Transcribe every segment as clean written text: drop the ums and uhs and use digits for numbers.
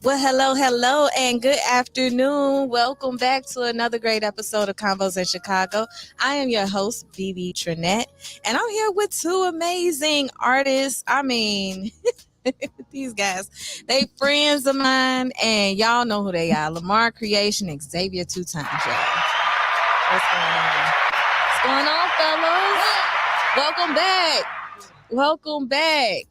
Well, hello, and good afternoon. Welcome back to another great episode of Convos in Chicago. I am your host, Bebe Tranette, and I'm here with two amazing artists. These guys, they friends of mine, and y'all know who they are. Lamar Creation and Xavier 2 times, y'all. What's going on? What's going on, fellas? Welcome back. Welcome back.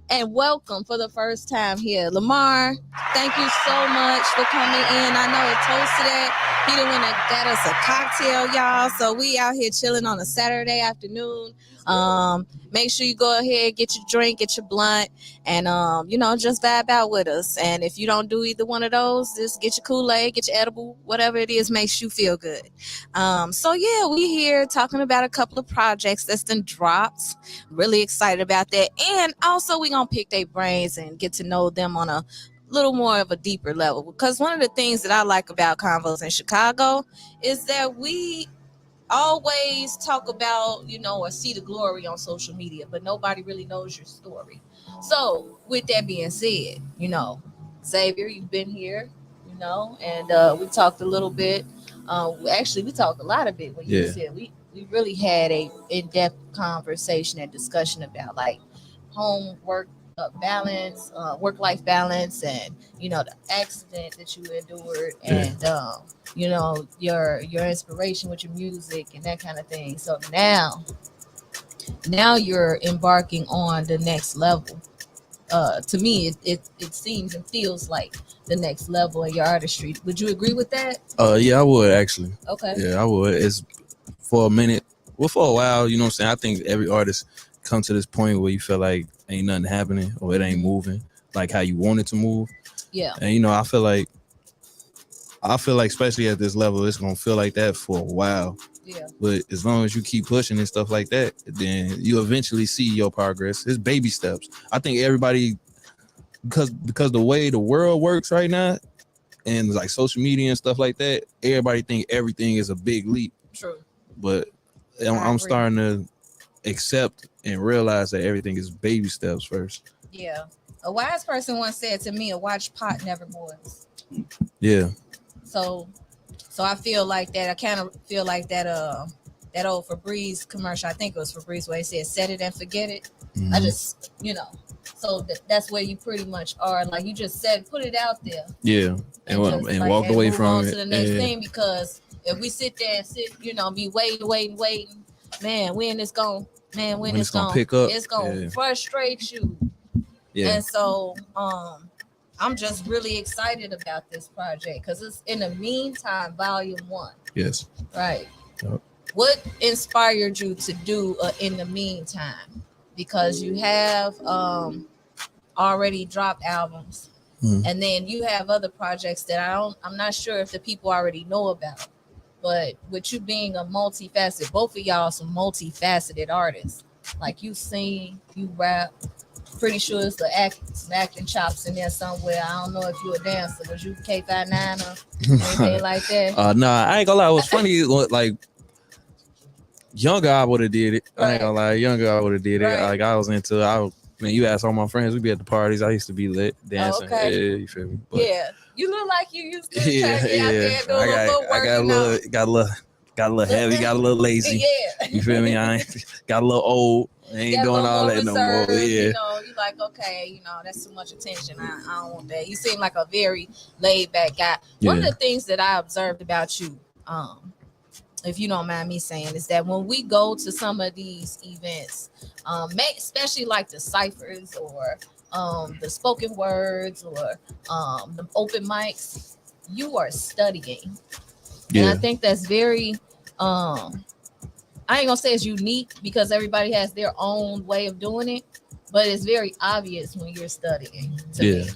And welcome for the first time here. Lamar, thank you so much for coming in. I know it toasted it. He done went and got us a cocktail, y'all. So we out here chilling on a Saturday afternoon. Make sure you go ahead, get your drink, get your blunt, and just vibe out with us. And if you don't do either one of those, just get your Kool-Aid, get your edible, whatever it is makes you feel good. We here talking about a couple of projects that's been dropped. Really excited about that. And also we gonna pick their brains and get to know them on a little more of a deeper level. Because one of the things that I like about Convos in Chicago is that we always talk about, or see the glory on social media, but nobody really knows your story. So with that being said, Xavier, you've been here, and we talked a little bit. Actually, we talked a lot of it when you said we really had a in-depth conversation and discussion about like home work balance, work-life balance, and the accident that you endured, and your inspiration with your music and that kind of thing. So now you're embarking on the next level. To me, it seems and feels like the next level in your artistry. Would you agree with that? Yeah, I would actually. Okay. Yeah, I would. It's for a minute, well, for a while, you know what I'm saying? I think every artist come to this point where you feel like ain't nothing happening or it ain't moving like how you want it to move. Yeah. And I feel like especially at this level, it's gonna feel like that for a while. Yeah. But as long as you keep pushing and stuff like that, then you eventually see your progress. It's baby steps. I think everybody, because the way the world works right now, and like social media and stuff like that, everybody think everything is a big leap. True. But I'm starting to accept and realize that everything is baby steps first. Yeah. A wise person once said to me, a watch pot never boils. Yeah. So I feel like that. I kind of feel like that that old Febreze commercial. I think it was Febreze where it said set it and forget it. Mm-hmm. I just, so that's where you pretty much are. Like you just said, put it out there. Yeah. And walk away from it. To the next thing, because if we sit there and be waiting, man, when it's gonna pick up, it's gonna frustrate you. Yeah. And so I'm just really excited about this project because it's In the Meantime, Volume 1. Yes. Right. Yep. What inspired you to do In the Meantime? Because you have already dropped albums, and then you have other projects that I'm not sure if the people already know about. But with you being a multifaceted, both of y'all some multifaceted artists. Like you sing, you rap. Pretty sure it's some acting chops in there somewhere. I don't know if you a dancer. Was you K59 or anything like that? Nah, I ain't gonna lie. It was funny. Like younger, I would have did it. Right. I ain't gonna lie. Younger, I would have did it. Right. Like I was into. You ask all my friends. We be at the parties. I used to be lit dancing. Okay. Yeah, you feel me? But, yeah, you look like you used to. Yeah. Out there doing a little work. Got a little heavy. Got a little lazy. Yeah. You feel me? I ain't got a little old. I ain't doing all that no more. Yeah. You like, okay, that's too much attention. I don't want that. You seem like a very laid back guy. Yeah. One of the things that I observed about you, if you don't mind me saying, is that when we go to some of these events, especially like the ciphers or the spoken words or the open mics, you are studying. Yeah. And I think that's very I ain't gonna say it's unique because everybody has their own way of doing it, but it's very obvious when you're studying. Me.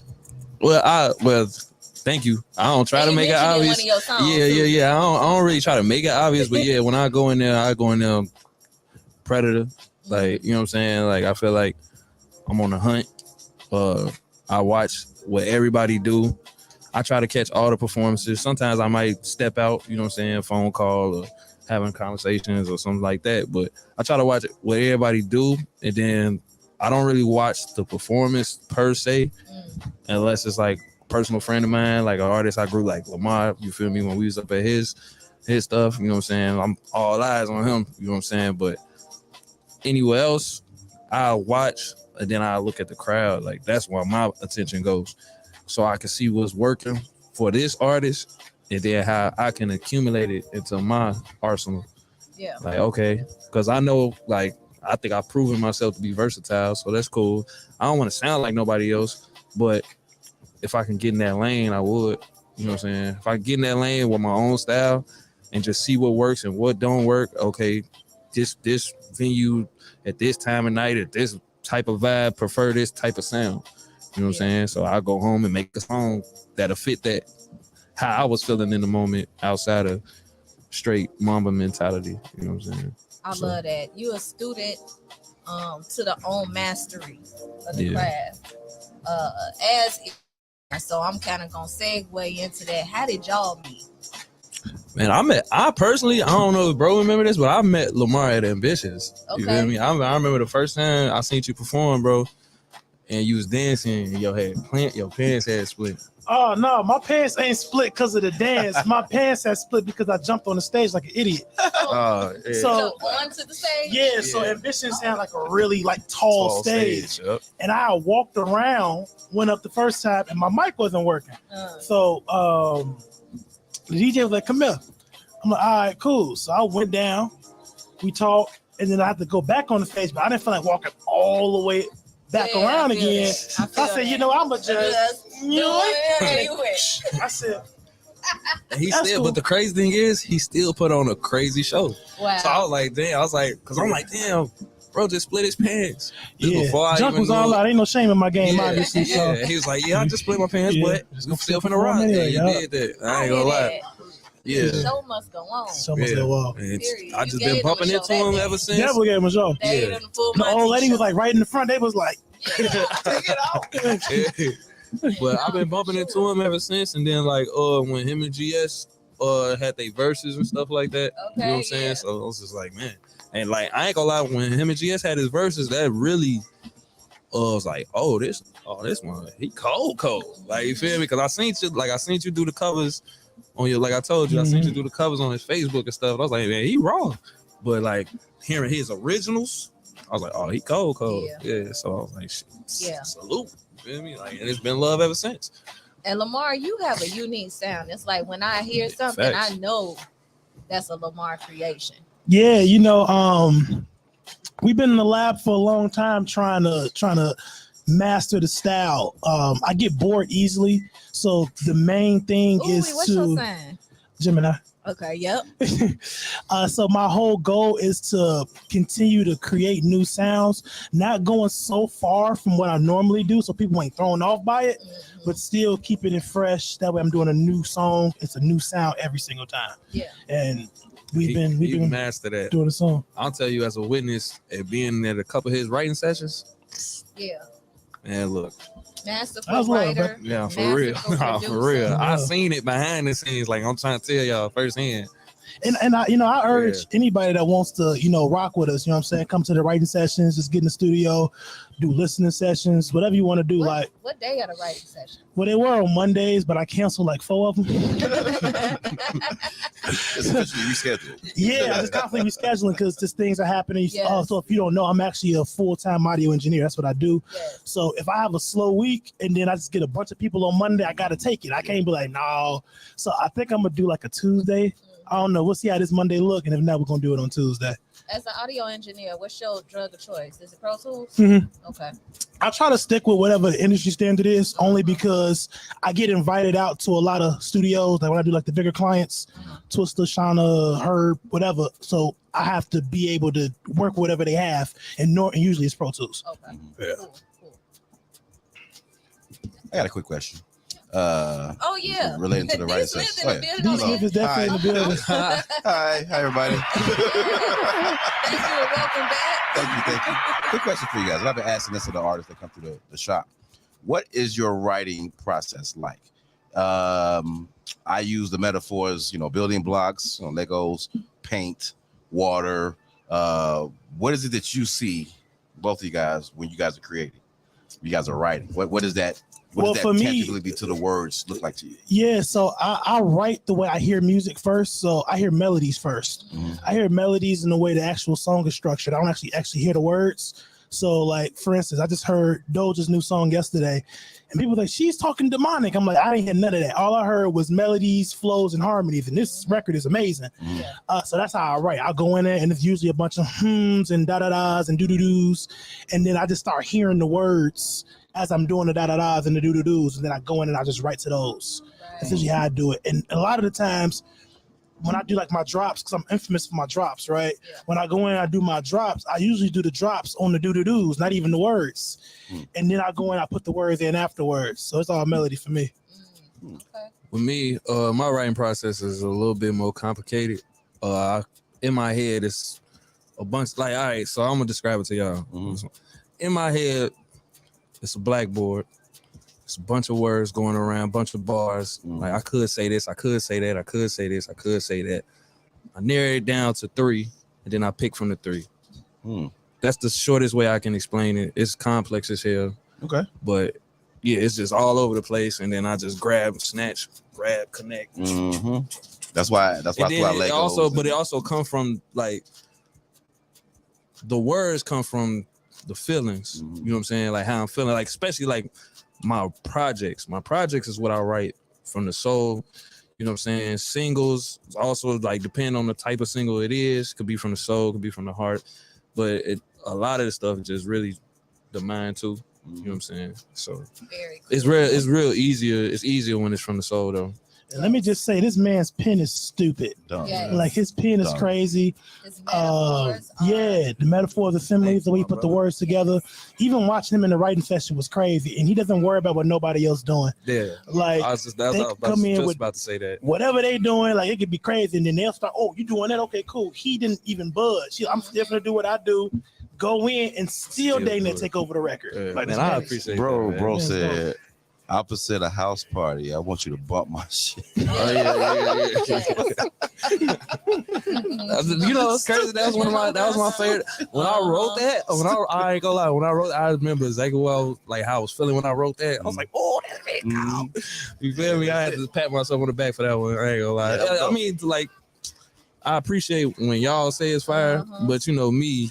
Well, thank you. I don't try to make it obvious. Yeah. I don't really try to make it obvious, but yeah, when I go in there predator. Like, you know what I'm saying? Like I feel like I'm on a hunt. I watch what everybody do. I try to catch all the performances. Sometimes I might step out, you know what I'm saying, phone call or having conversations or something like that. But I try to watch what everybody do, and then I don't really watch the performance per se, unless it's like personal friend of mine, like an artist I grew, like Lamar, you feel me, when we was up at his stuff, you know what I'm saying? I'm all eyes on him, you know what I'm saying? But anywhere else, I watch and then I look at the crowd. Like that's where my attention goes. So I can see what's working for this artist and then how I can accumulate it into my arsenal. Yeah. Like, okay, because I know, like, I think I've proven myself to be versatile, so that's cool. I don't want to sound like nobody else, but if I can get in that lane, I would. You know what I'm saying? If I get in that lane with my own style and just see what works and what don't work, okay, this venue at this time of night, at this type of vibe, prefer this type of sound. You know what I'm saying? So I go home and make a song that'll fit that, how I was feeling in the moment outside of straight Mamba mentality. You know what I'm saying? I love that. You a student to the own mastery of the craft. So I'm kind of gonna segue into that. How did y'all meet? Man, I personally, I don't know if bro remember this, but I met Lamar at Ambitious. You feel me? I remember the first time I seen you perform, bro, and you was dancing and your pants had split. Oh no, my pants ain't split because of the dance. My pants had split because I jumped on the stage like an idiot. Yeah. So onto the stage? Yeah, so Ambitions had like a really like tall stage. Yep. And I walked around, went up the first time, and my mic wasn't working. So the DJ was like, come here. I'm like, all right, cool. So I went down, we talked, and then I had to go back on the stage, but I didn't feel like walking all the way back around again. So I said, you know, I'ma just I said, and he still, cool. But the crazy thing is, he still put on a crazy show. Wow. So I was like, because I'm like, damn, bro just split his pants. Junk was all out. Ain't no shame in my game, obviously. So. He was like, I just split my pants, but I'm still finna rock. Anyway, you did that. I ain't gonna lie. Yeah. The show must go on. I just been bumping into him ever since. Definitely gave him a show. The old lady was like right in the front. They was like, take it out. But I've been bumping into him ever since, and then like when him and GS had their verses and stuff like that. You know what I'm saying? So I was just like, man, and like I ain't gonna lie, when him and GS had his verses, that really was like, this one, he cold. Like you feel me? Because I seen you do the covers on your, like I told you, I seen you do the covers on his Facebook and stuff. I was like, man, he raw. But like hearing his originals, I was like, oh, he cold. Yeah. So I was like, salute. You feel me? Like, and it's been love ever since. And Lamar, you have a unique sound. It's like when I hear something, I know that's a Lamar creation. Yeah, you know, we've been in the lab for a long time trying to master the style. I get bored easily, so the main thing what's your sign? Gemini. Okay, yep. So my whole goal is to continue to create new sounds, not going so far from what I normally do so people ain't thrown off by it, but still keeping it fresh. That way I'm doing a new song. It's a new sound every single time. Yeah. And we've been master that. Doing a song. I'll tell you as a witness at being at a couple of his writing sessions. Yeah. Man, look. Masterful writer. Yeah, for real. For real. I seen it behind the scenes. Like I'm trying to tell y'all firsthand. And I urge anybody that wants to, rock with us, you know what I'm saying? Come to the writing sessions, just get in the studio, do listening sessions, whatever you want to do. What day are the writing sessions? Well, they were on Mondays, but I canceled like 4 of them. It's officially rescheduled. Yeah, I just constantly rescheduling because just things are happening. Yes. So if you don't know, I'm actually a full-time audio engineer. That's what I do. Yes. So if I have a slow week and then I just get a bunch of people on Monday, I got to take it. I can't be like, no. So I think I'm going to do like a Tuesday. I don't know. We'll see how this Monday look, and if not, we're going to do it on Tuesday. As an audio engineer, what's your drug of choice? Is it Pro Tools? Mm-hmm. Okay. I try to stick with whatever the industry standard is, only because I get invited out to a lot of studios, like when I do like the bigger clients, Twister, Shauna, Herb, whatever. So I have to be able to work whatever they have, and usually it's Pro Tools. Okay. Yeah. Cool. I got a quick question. Relating to the right sex. D Smith is definitely in the building. Hi, everybody. Thank you and welcome back. Thank you. Quick question for you guys. I've been asking this to the artists that come through the shop. What is your writing process like? I use the metaphors, building blocks, Legos, paint, water. What is it that you see, both of you guys, when you guys are creating? You guys are writing. What is that What Well, does for that me- tangibly be to the words look like to you? Yeah, so I write the way I hear music first. So I hear melodies first. I hear melodies in the way the actual song is structured. I don't actually hear the words. So, like, for instance, I just heard Doja's new song yesterday, and people were like, she's talking demonic. I'm like, I didn't hear none of that. All I heard was melodies, flows, and harmonies, and this record is amazing. So that's how I write. I'll go in there, and it's usually a bunch of hums and da-da-das and doo-doo-doos, and then I just start hearing the words as I'm doing the da-da-das and the doo-doo-doos, and then I go in and I just write to those. That's usually how I do it. And a lot of the times, when I do like my drops, because I'm infamous for my drops, right? When I go in and I do my drops, I usually do the drops on the doo-doo-doos, not even the words. And then I go in and I put the words in afterwards. So it's all melody for me. With me, my writing process is a little bit more complicated. In my head, it's a bunch, like, all right, so I'm going to describe it to y'all. In my head, it's a blackboard. It's a bunch of words going around, bunch of bars. Like, I could say this, I could say that, I could say this, I could say that. I narrow it down to 3, and then I pick from the 3. That's the shortest way I can explain it. It's complex as hell. Okay. But, yeah, it's just all over the place, and then I just grab, snatch, connect. That's why I like it also come from, like, the words come from the feelings. You know what I'm saying? Like, how I'm feeling. Like, especially, like, my projects is what I write from the soul. You know what I'm saying? Singles also, like, depend on the type of single it is. Could be from the soul, could be from the heart, but a lot of the stuff is just really the mind too. You know what I'm saying? So it's real easier. It's easier when it's from the soul though. And let me just say, this man's pen is stupid. Yes. Like, his pen is crazy. His metaphors are- The metaphors, the similes, the way he put the words together. Even watching him in the writing session was crazy, and he doesn't worry about what nobody else doing. Yeah, like I was just about to say that. Whatever they doing, like, it could be crazy, and then they'll start. Oh, you doing that? Okay, cool. He didn't even budge. I'm still gonna do what I do. Go in and still dang that take over the record. Like, man, I appreciate bro. that, Bro man. said, opposite a house party, I want you to bump my shit. Oh, yeah. You know, it's crazy. That was my favorite. When I wrote that, I ain't gonna lie. When I wrote, I remember exactly how I was feeling when I wrote that. I was like, oh, that's big. You feel me? I had to pat myself on the back for that one. I ain't gonna lie. I mean, like, I appreciate when y'all say it's fire, but you know me.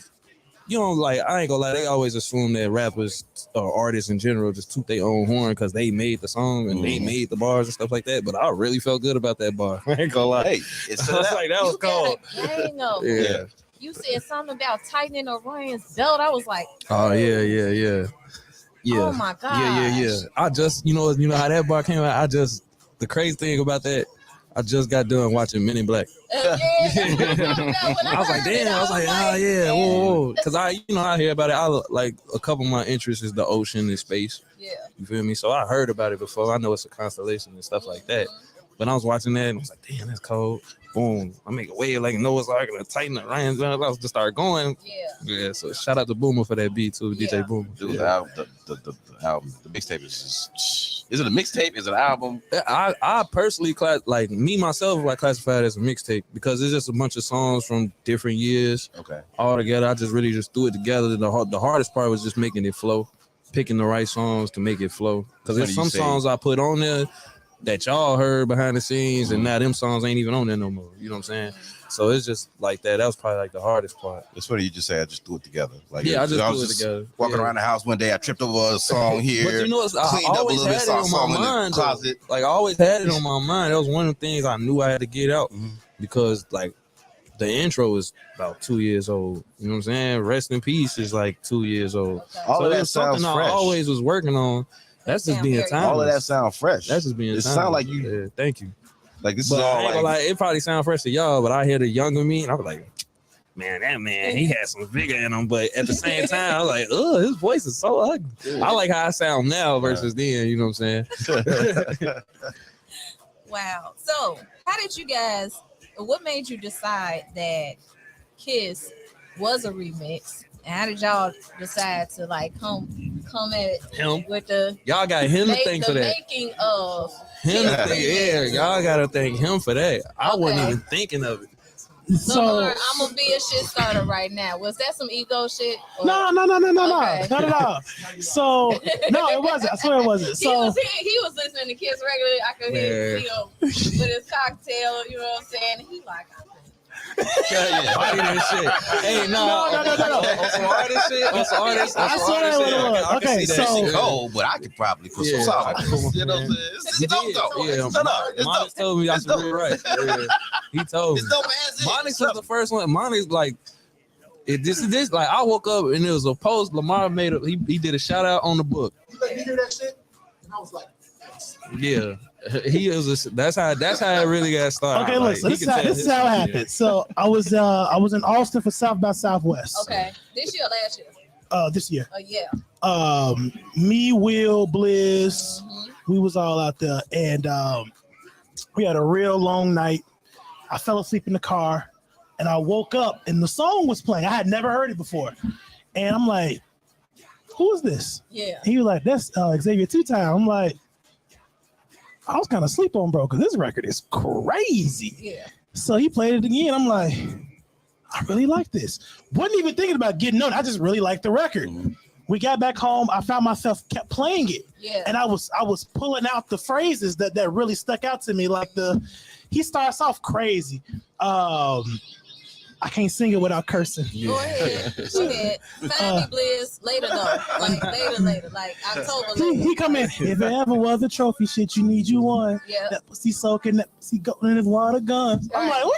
You know, like, I ain't gonna lie, they always assume that rappers or artists in general just toot their own horn because they made the song and they made the bars and stuff like that. But I really felt good about that bar. I ain't gonna lie. Hey, it's like, that was cold. Yeah. You said something about tightening Orion's belt. I was like, oh yeah. Oh my god. Yeah. I just, you know how that bar came out. The crazy thing about that, I just got done watching Men in Black. I was like, damn. I was like, oh yeah, whoa. Because I hear about it. Like, a couple of my interests is the ocean and space. Yeah. You feel me? So I heard about it before. I know it's a constellation and stuff like that. But I was watching that and I was like, damn, that's cold. Boom. I make a wave like Noah's Ark and tighten the reins. I was just start going. Yeah. So shout out to Boomer for that beat too, DJ Boomer. Dude, the album, the mixtape is it a mixtape? Is it an album? I personally classify it as a mixtape because it's just a bunch of songs from different years. Okay. All together. I just really just threw it together. The hardest part was just making it flow, picking the right songs to make it flow. Because there's some songs I put on there that y'all heard behind the scenes, and now them songs ain't even on there no more. You know what I'm saying? So it's just like that. That was probably like the hardest part. It's funny you just say I just threw it together. Like, I just threw it together. Walking around the house one day, I tripped over a song here. But you know, I always had it on my mind. Like, I always had it on my mind. That was one of the things I knew I had to get out because, like, the intro is about 2 years old. You know what I'm saying? Rest in Peace is like 2 years old. All of that sounds something fresh. I always was working on. That's just being timeless. All of that sound fresh. That's just being timeless. It sound like you. Yeah, thank you. Like, this is all like, it probably sound fresh to y'all, but I hear the younger me and I was like, man, that man, he had some vigor in him. But at the same time, I was like, oh, his voice is so ugly. I like how I sound now versus then, you know what I'm saying? Wow. So what made you decide that Kiss was a remix? And how did y'all decide to, like, come at him with the y'all got him to thank for that making of him to thank, y'all gotta thank him for that. I wasn't even thinking of it. So Lamar, I'm gonna be a shit starter right now. Was that some ego shit? Or? no, Okay. not at all. So no, it wasn't. I swear it wasn't. He So was listening to Kiss regularly. I could hear him with his cocktail. You know what I'm saying? He like. Body that shit. Hey, no. On some artist shit. On some artist. I swear it was. Okay, so cold, but I could probably put some salt. You know what I'm saying? It's dope though. Yeah, Shut up. It's Monix told me I should be right. Yeah. He told me. It's dope as Monix was the first one. Monix like this like I woke up and it was a post Lamar made up. He did a shout out on the book. You let me hear that shit, and I was like, yeah. He is. That's how it really got started. okay, look. So this is how it happened. So I was in Austin for South by Southwest. Okay, this year or last year? This year. Yeah. Me, Will, Bliss, we was all out there, and we had a real long night. I fell asleep in the car, and I woke up, and the song was playing. I had never heard it before, and I'm like, "Who is this?" Yeah. He was like, "That's Xavier 2 Time." I'm like, I was kind of sleep on, bro, because this record is crazy. Yeah. So he played it again. I'm like, I really like this. Wasn't even thinking about getting on. I just really liked the record. We got back home. I found myself kept playing it. Yeah. And I was pulling out the phrases that really stuck out to me. Like he starts off crazy. I can't sing it without cursing. Go ahead. Find me Bliss later though. Like later. Like October later. He come in. If there ever was a trophy shit, you need you one. Yeah. That pussy soaking, that pussy going in his water guns. I'm like, woo,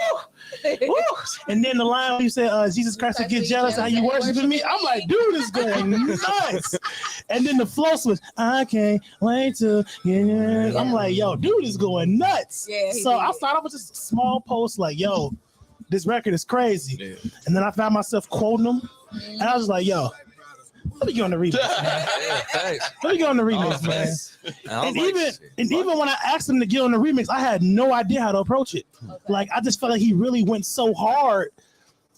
woo. And then the line where you said, Jesus Christ will get jealous how you worshiping me. I'm like, dude, is going nuts. And then the flow switch, I can't wait to get in. I'm like, yo, dude is going nuts. Yeah. So I started off with just a small post like, yo, this record is crazy. Yeah. And then I found myself quoting them. And I was like, yo, let me get on the remix, man. Let me get on the remix, man. And even when I asked him to get on the remix, I had no idea how to approach it. Okay. Like, I just felt like he really went so hard.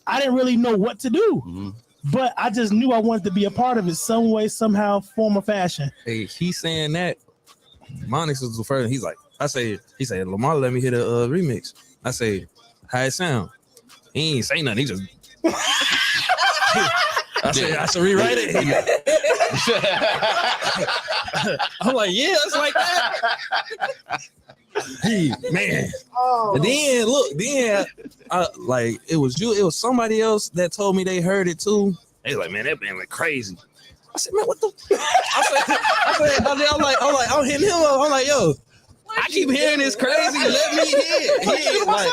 I didn't really know what to do. But I just knew I wanted to be a part of it some way, somehow, form, or fashion. Hey, he's saying that. Monix was the first. He said, Lamar, let me hear the remix. I say, how it sound? He ain't say nothing. He just. I should rewrite it. I'm like, yeah, it's like that. Hey, man. And then like it was somebody else that told me they heard it too. They was like, man, that band went crazy. I said, man, what the? I'm hitting him up. I'm like, yo. I keep hearing this crazy. Let me hear it. Like,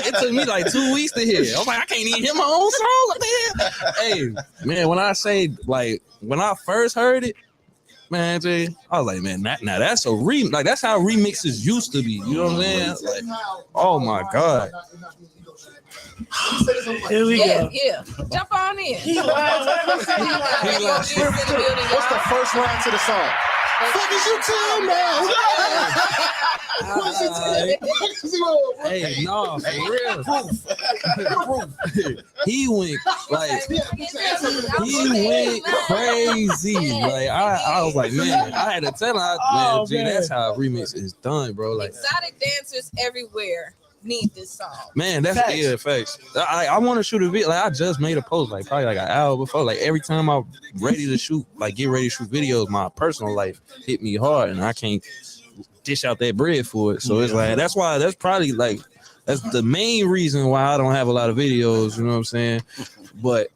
it took me like 2 weeks to hear it. I'm like, I can't even hear my own song. What the hell? Hey, man, when I say, like, when I first heard it, man, Jay, I was like, man, now that's a remix. Like, that's how remixes used to be. You know what I'm saying? Like, oh my God. Here we go. Yeah. Jump on in. what's the first line to the song? What is you talking about? Hey, no, for real. He went crazy. Like I was like, man, I had to tell him, man, that's how a remix is done, bro. Like exotic dancers everywhere need this song. Man, that's facts. I want to shoot a video. Like I just made a post, like probably like an hour before. Like every time I'm ready to shoot, like get ready to shoot videos, my personal life hit me hard, and I can't dish out that bread for it. So it's like that's probably like that's the main reason why I don't have a lot of videos. You know what I'm saying? But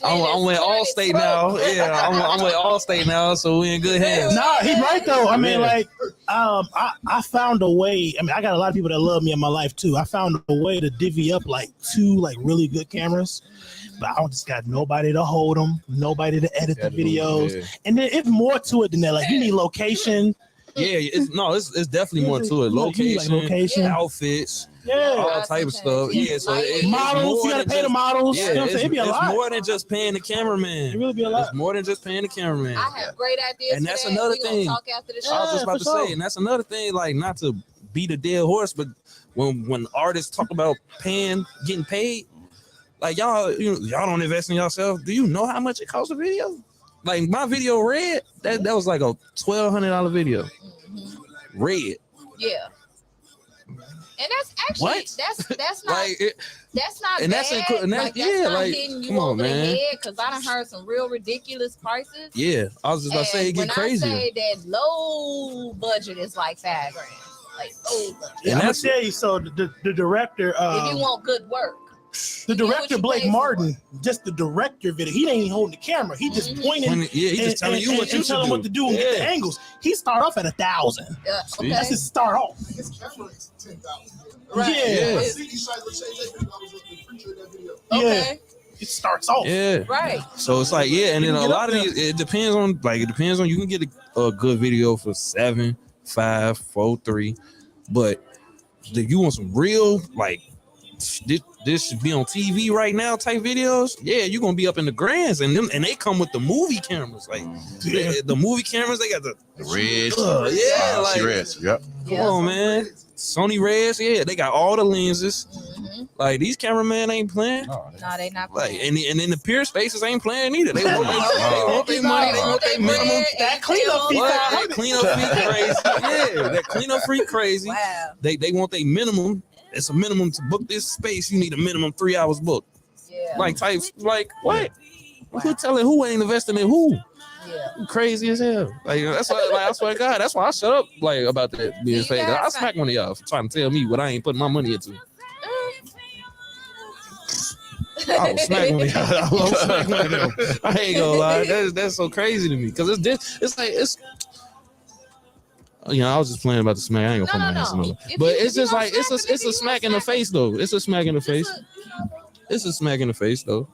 I'm with Allstate now. Yeah, I'm with Allstate now, so we in good hands. Nah, he right though. I mean, like, I found a way. I mean, I got a lot of people that love me in my life too. I found a way to divvy up like 2 like really good cameras, but I just got nobody to hold them, nobody to edit the videos, and then it's more to it than that. Like, you need location. Yeah, it's definitely more to it. Location, outfits. All type of stuff. Yeah, so models, you gotta pay the models. Yeah, you know what I'm saying? It'd be a lot. It's more than just paying the cameraman. It really be a lot. It's more than just paying the cameraman. I have great ideas. And that's another thing. Talk after the show. I was just about to say, and that's another thing. Like, not to beat a dead horse, but when artists talk about getting paid, like y'all don't invest in yourself. Do you know how much it costs a video? Like my video Red, that was like a $1,200 video. Red. Yeah. And that's actually What? that's not Like, that's not and bad. that's inclu- and that- like, that's yeah, not like, hitting you come on, over the man. head because I done heard some real ridiculous prices. Yeah, I was just about to say it when get crazy. I say that low budget is like $5,000, like low budget. Yeah, And I'm gonna that's- tell you. So the director, If you want good work, the director you Blake pay for. Martin, just the director video. He ain't even holding the camera. He just pointing. Yeah, he just telling you what you should telling do. what to do and get the angles. He start off at 1,000. See? That's his start off. His camera is 10,000. Right. Yeah. I see these sites with change that video. I was with the preacher in that video. Okay. It starts off. Yeah. Right. So it's like, yeah, and then You a can get lot of up these, it depends on you can get a good video for 7, 5, 4, 3, but if you want some real like this should be on TV right now type videos, yeah, you're gonna be up in the grands, and they come with the movie cameras, like the movie cameras, they got the Reds. yeah, like Reds. Yep. come on, man. Sony Reds, yeah, they got all the lenses. Like these cameramen ain't playing. Oh, No, they not Like playing. and then the peer spaces ain't playing either. They want their money. They want their minimum. That cleanup fee. What? That cleanup fee crazy. Yeah, that cleanup fee crazy. Wow. They want their minimum. It's a minimum to book this space. You need a minimum 3 hours booked. Yeah. Like types. Like what? Who telling who ain't investing in who? Yeah. You crazy as hell. Like that's why. Like I swear to God, that's why I shut up. Like about that being fake. I smack one of y'all for trying to tell me what I ain't putting my money into. I was smacking one of y'all. I was smacking one of them. I ain't gonna lie. That's so crazy to me because it's. You know, I was just playing about the smack. I ain't gonna put my hands on it. But it's just like it's a smack in the face though. It's a smack in the face. It's a smack in the face though.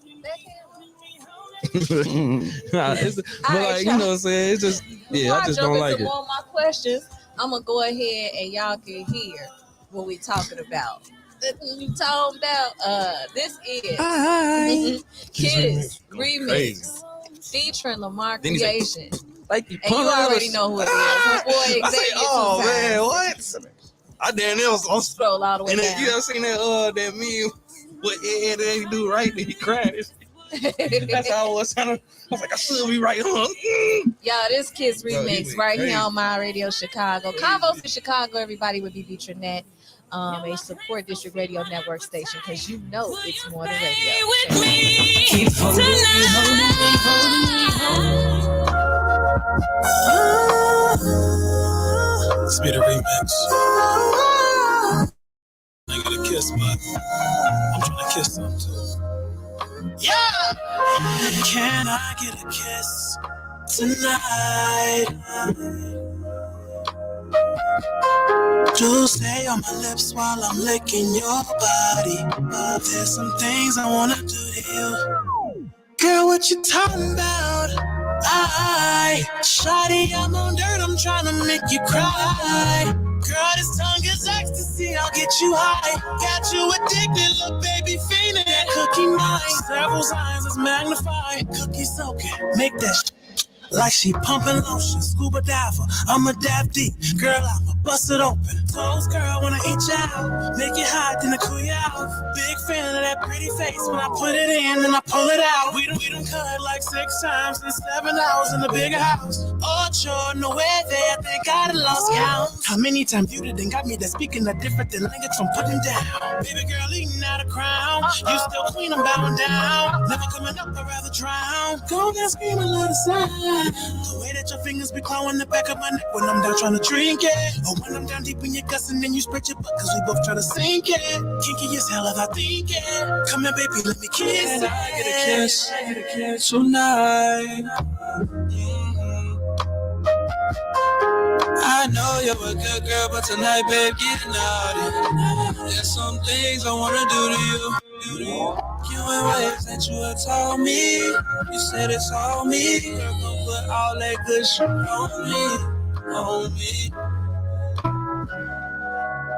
Nah, but like you know what I'm saying. It's just I just don't like it. More of my questions. I'm gonna go ahead and y'all can hear what we talking about. You talking about this is Kiss Remix featuring Lamar Then he's like, Creation. Like you And you already know who it is. My boy I say, Xavier. oh Two-Time. man, what? I damn near was on. Scroll all the way And then down. you ever seen that meme? What Ed he do right? Then he cried. That's how I was trying to. I was like, I should be right, huh? Y'all, this Kiss Yo, he Remix went right crazy. here on My Radio Chicago. Convos in Chicago, everybody would be Tranette, a support district radio network station, because you know it's more than radio. With me Let's be the remix. I get a kiss, but I'm trying to kiss them too. Yeah! Can I get a kiss tonight? Just stay on my lips while I'm licking your body. There's some things I wanna do to you. Girl, what you talking about? Shawty, I'm on dirt, I'm trying to make you cry. Girl, this tongue is ecstasy, I'll get you high. Got you addicted, look baby, fiending that cookie night. Several signs is magnified, cookie soaking, make that like she pumping lotion, scuba diver, I'm a dive deep. Girl, I'ma bust it open. Toes, girl, when I eat you out, make it hot, then I cool you out. Big fan of that pretty face when I put it in, then I pull it out. We done cut like 6 times in 7 hours in the bigger house. Ocho, nowhere there, thank God I lost count. How many times you done got me that speaking a different than language from putting down? Baby girl, eating out of crown. You still queen, I'm bowing down. Never coming up, I'd rather drown. Go down, scream a little sign. The way that your fingers be clawing the back of my neck when I'm down trying to drink it. Or when I'm down deep in your guts and then you spread your butt cause we both trying to sink it. Kinky as hell if I think it. Come here, baby, let me kiss it. I get a kiss tonight. I know you're a good girl, but tonight, babe, get naughty. There's some things I wanna do to you. You ain't ways that you have told me. You said it's all me. Girl, gon' put all that good shit on me. On me.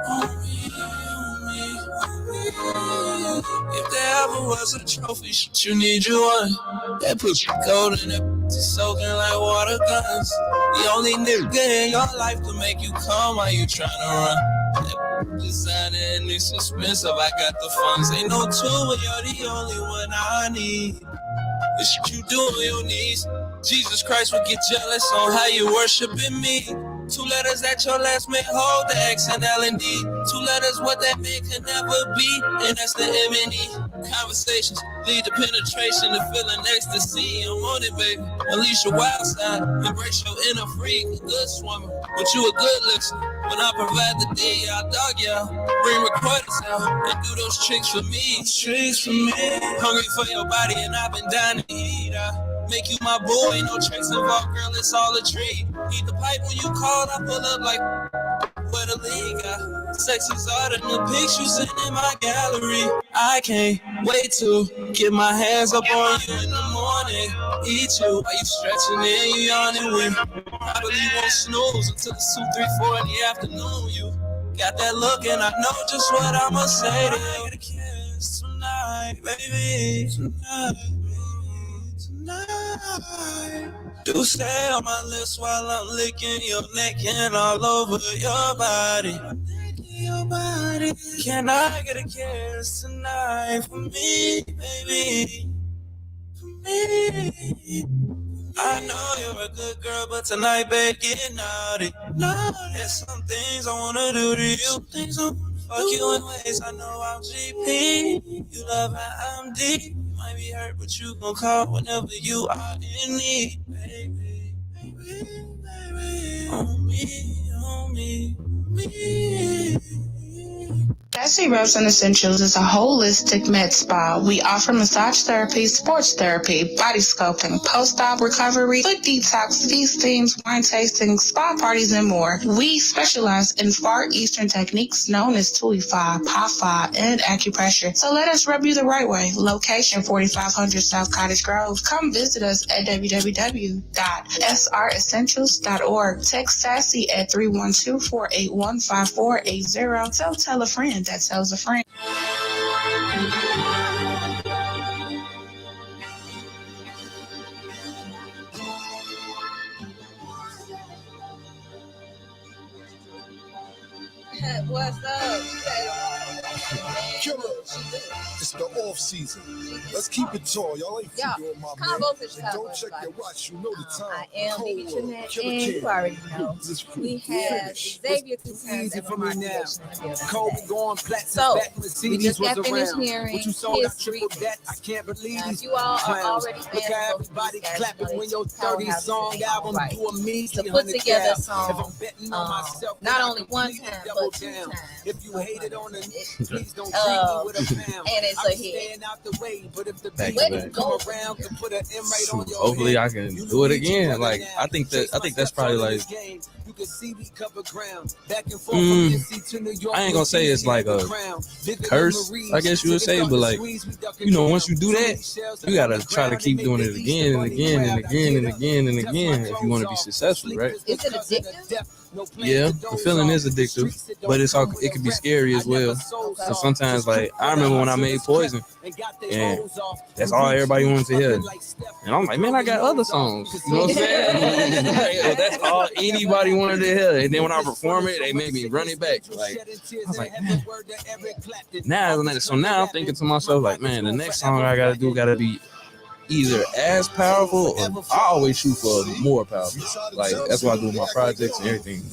On me. On me. On me. If there ever was a trophy, shit, you need you one. That pussy cold and that pussy soaking like water guns. The only nigga in your life to make you come while you tryna run. That designer and it's expensive, I got the funds. Ain't no tool, but you're the only one I need. The shit you do on your knees. Jesus Christ will get jealous on how you worshiping me. Two letters that your last may hold, the X and L and D. Two letters what that man can never be, and that's the M and E. Conversations lead to penetration, to feeling ecstasy. I'm on it, baby. Unleash your wild side, embrace your inner freak. A good swimmer, but you a good listener. When I provide the D, I'll dog y'all. Bring recorders out and do those tricks for me. Tricks for me. Hungry for your body, and I've been dying to eat. Make you my boy, ain't no tricks involved, girl, it's all a treat. Eat the pipe when you call, I pull up like where the league got. Sexy's art and the pics you sent in my gallery. I can't wait to get my hands up on you in the morning. Eat you while you stretching and you yawning with. Probably won't snooze until it's 2, 3, 4 in the afternoon. You got that look and I know just what I'ma say to you. Get a kiss tonight, baby, tonight. Do stay on my lips while I'm licking your neck and all over your body. Can I get a kiss tonight for me, baby? For me. I know you're a good girl, but tonight, babe, get naughty. There's some things I wanna do to you. Things I wanna fuck you in ways I know I'm GP. You love how I'm deep. Might be hurt, but you gon' call whenever you are in need, baby, baby, baby, on me. Jesse Rose and Essentials is a holistic med spa. We offer massage therapy, sports therapy, body sculpting, post-op recovery, foot detox, feast steams, wine tasting, spa parties, and more. We specialize in Far Eastern techniques known as Tui Fa, Pa Fa, and acupressure. So let us rub you the right way. Location 4500 South Cottage Grove. Come visit us at www.sressentials.org. Text Sassy at 312-481-5480. So tell a friend that tells a friend. What's up? Killer, it's the off season. Let's keep it tall. Y'all ain't doing my man. Convos is And don't check your watch. You know the time. I am Bebe Tranette, and you already know. We have Xavier 2 times and Lamar Creation in the building today. So, we just got finished hearing his recap. If you all are already fans of both of these guys, you know they powerhouses in their own right. To put together a song, not only one time, but 2 times. If you hate it on the please don't treat me with a pound. And it's a hit. But if the Back beat come around to put an M right on your hopefully I can do it again. Like I think that's probably like I ain't gonna say it's like a curse, I guess you would say, but like, you know, once you do that, you gotta try to keep doing it again and again and again and again and again if you want to be successful, right? Is it addictive? Yeah, the feeling is addictive, but it can be scary as well. So sometimes, like, I remember when I made Poison, and that's all everybody wanted to hear. And I'm like, man, I got other songs. You know what I'm saying? Like, that's all anybody wanted to hear. And then when I perform it, they made me run it back. Like, I was like, man. Now I'm thinking to myself, like, man, the next song I gotta do gotta be either as powerful or I always shoot for more powerful. Like that's why I do my projects and everything.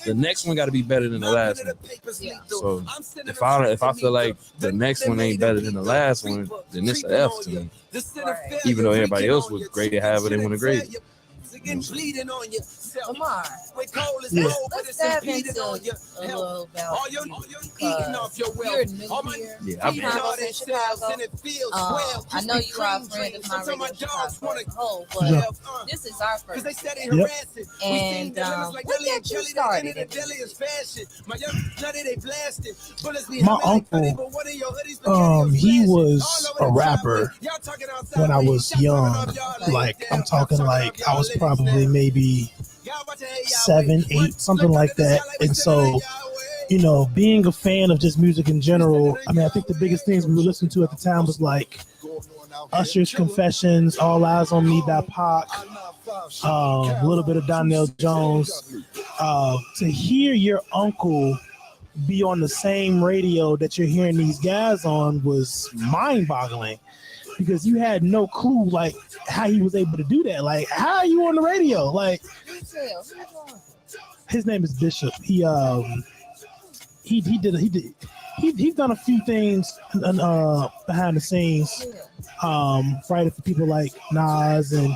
The next one got to be better than the last one. Yeah. So if I feel like the next one ain't better than the last one, then it's an F to me. Right. Even though everybody else was great at however they want to grade it. Lamar, Yeah. let's dive into a little about you because you're new here. Yeah, I've been Convos in Chicago. I know you are a friend of mine Radio Chicago as a whole, but this is our first. Yep. And what got you started? My uncle, he was a rapper when I was young. Like I'm talking like I was probably maybe 7, 8, something like that. And so, you know, being a fan of just music in general, I mean, I think the biggest things we listened to at the time was like Usher's Confessions, All Eyes on Me by Pac, a little bit of Donnell Jones. To hear your uncle be on the same radio that you're hearing these guys on was mind-boggling. Because you had no clue, like, how he was able to do that. Like, how are you on the radio? Like, His name is Bishop. He's done a few things behind the scenes, writing for people like Nas and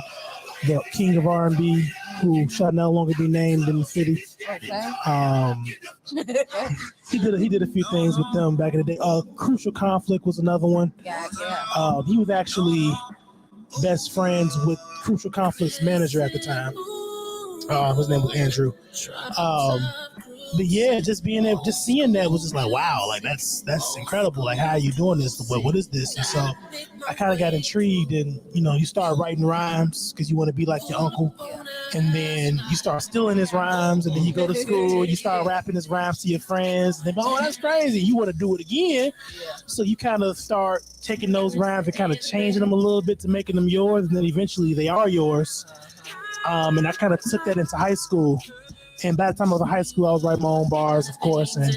the King of R&B, who shall no longer be named in the city. Okay. He did a few things with them back in the day. Crucial Conflict was another one. Gotcha. He was actually best friends with Crucial Conflict's manager at the time. His name was Andrew. But yeah, just seeing that was just like, wow, like that's incredible. Like, how are you doing this? What is this? And so I kind of got intrigued, and you start writing rhymes because you want to be like your uncle, and then you start stealing his rhymes, and then you go to school, you start rapping his rhymes to your friends, and then that's crazy. You want to do it again, so you kind of start taking those rhymes and kind of changing them a little bit to making them yours, and then eventually they are yours. And I kind of took that into high school. And by the time I was in high school, I was writing my own bars, of course. And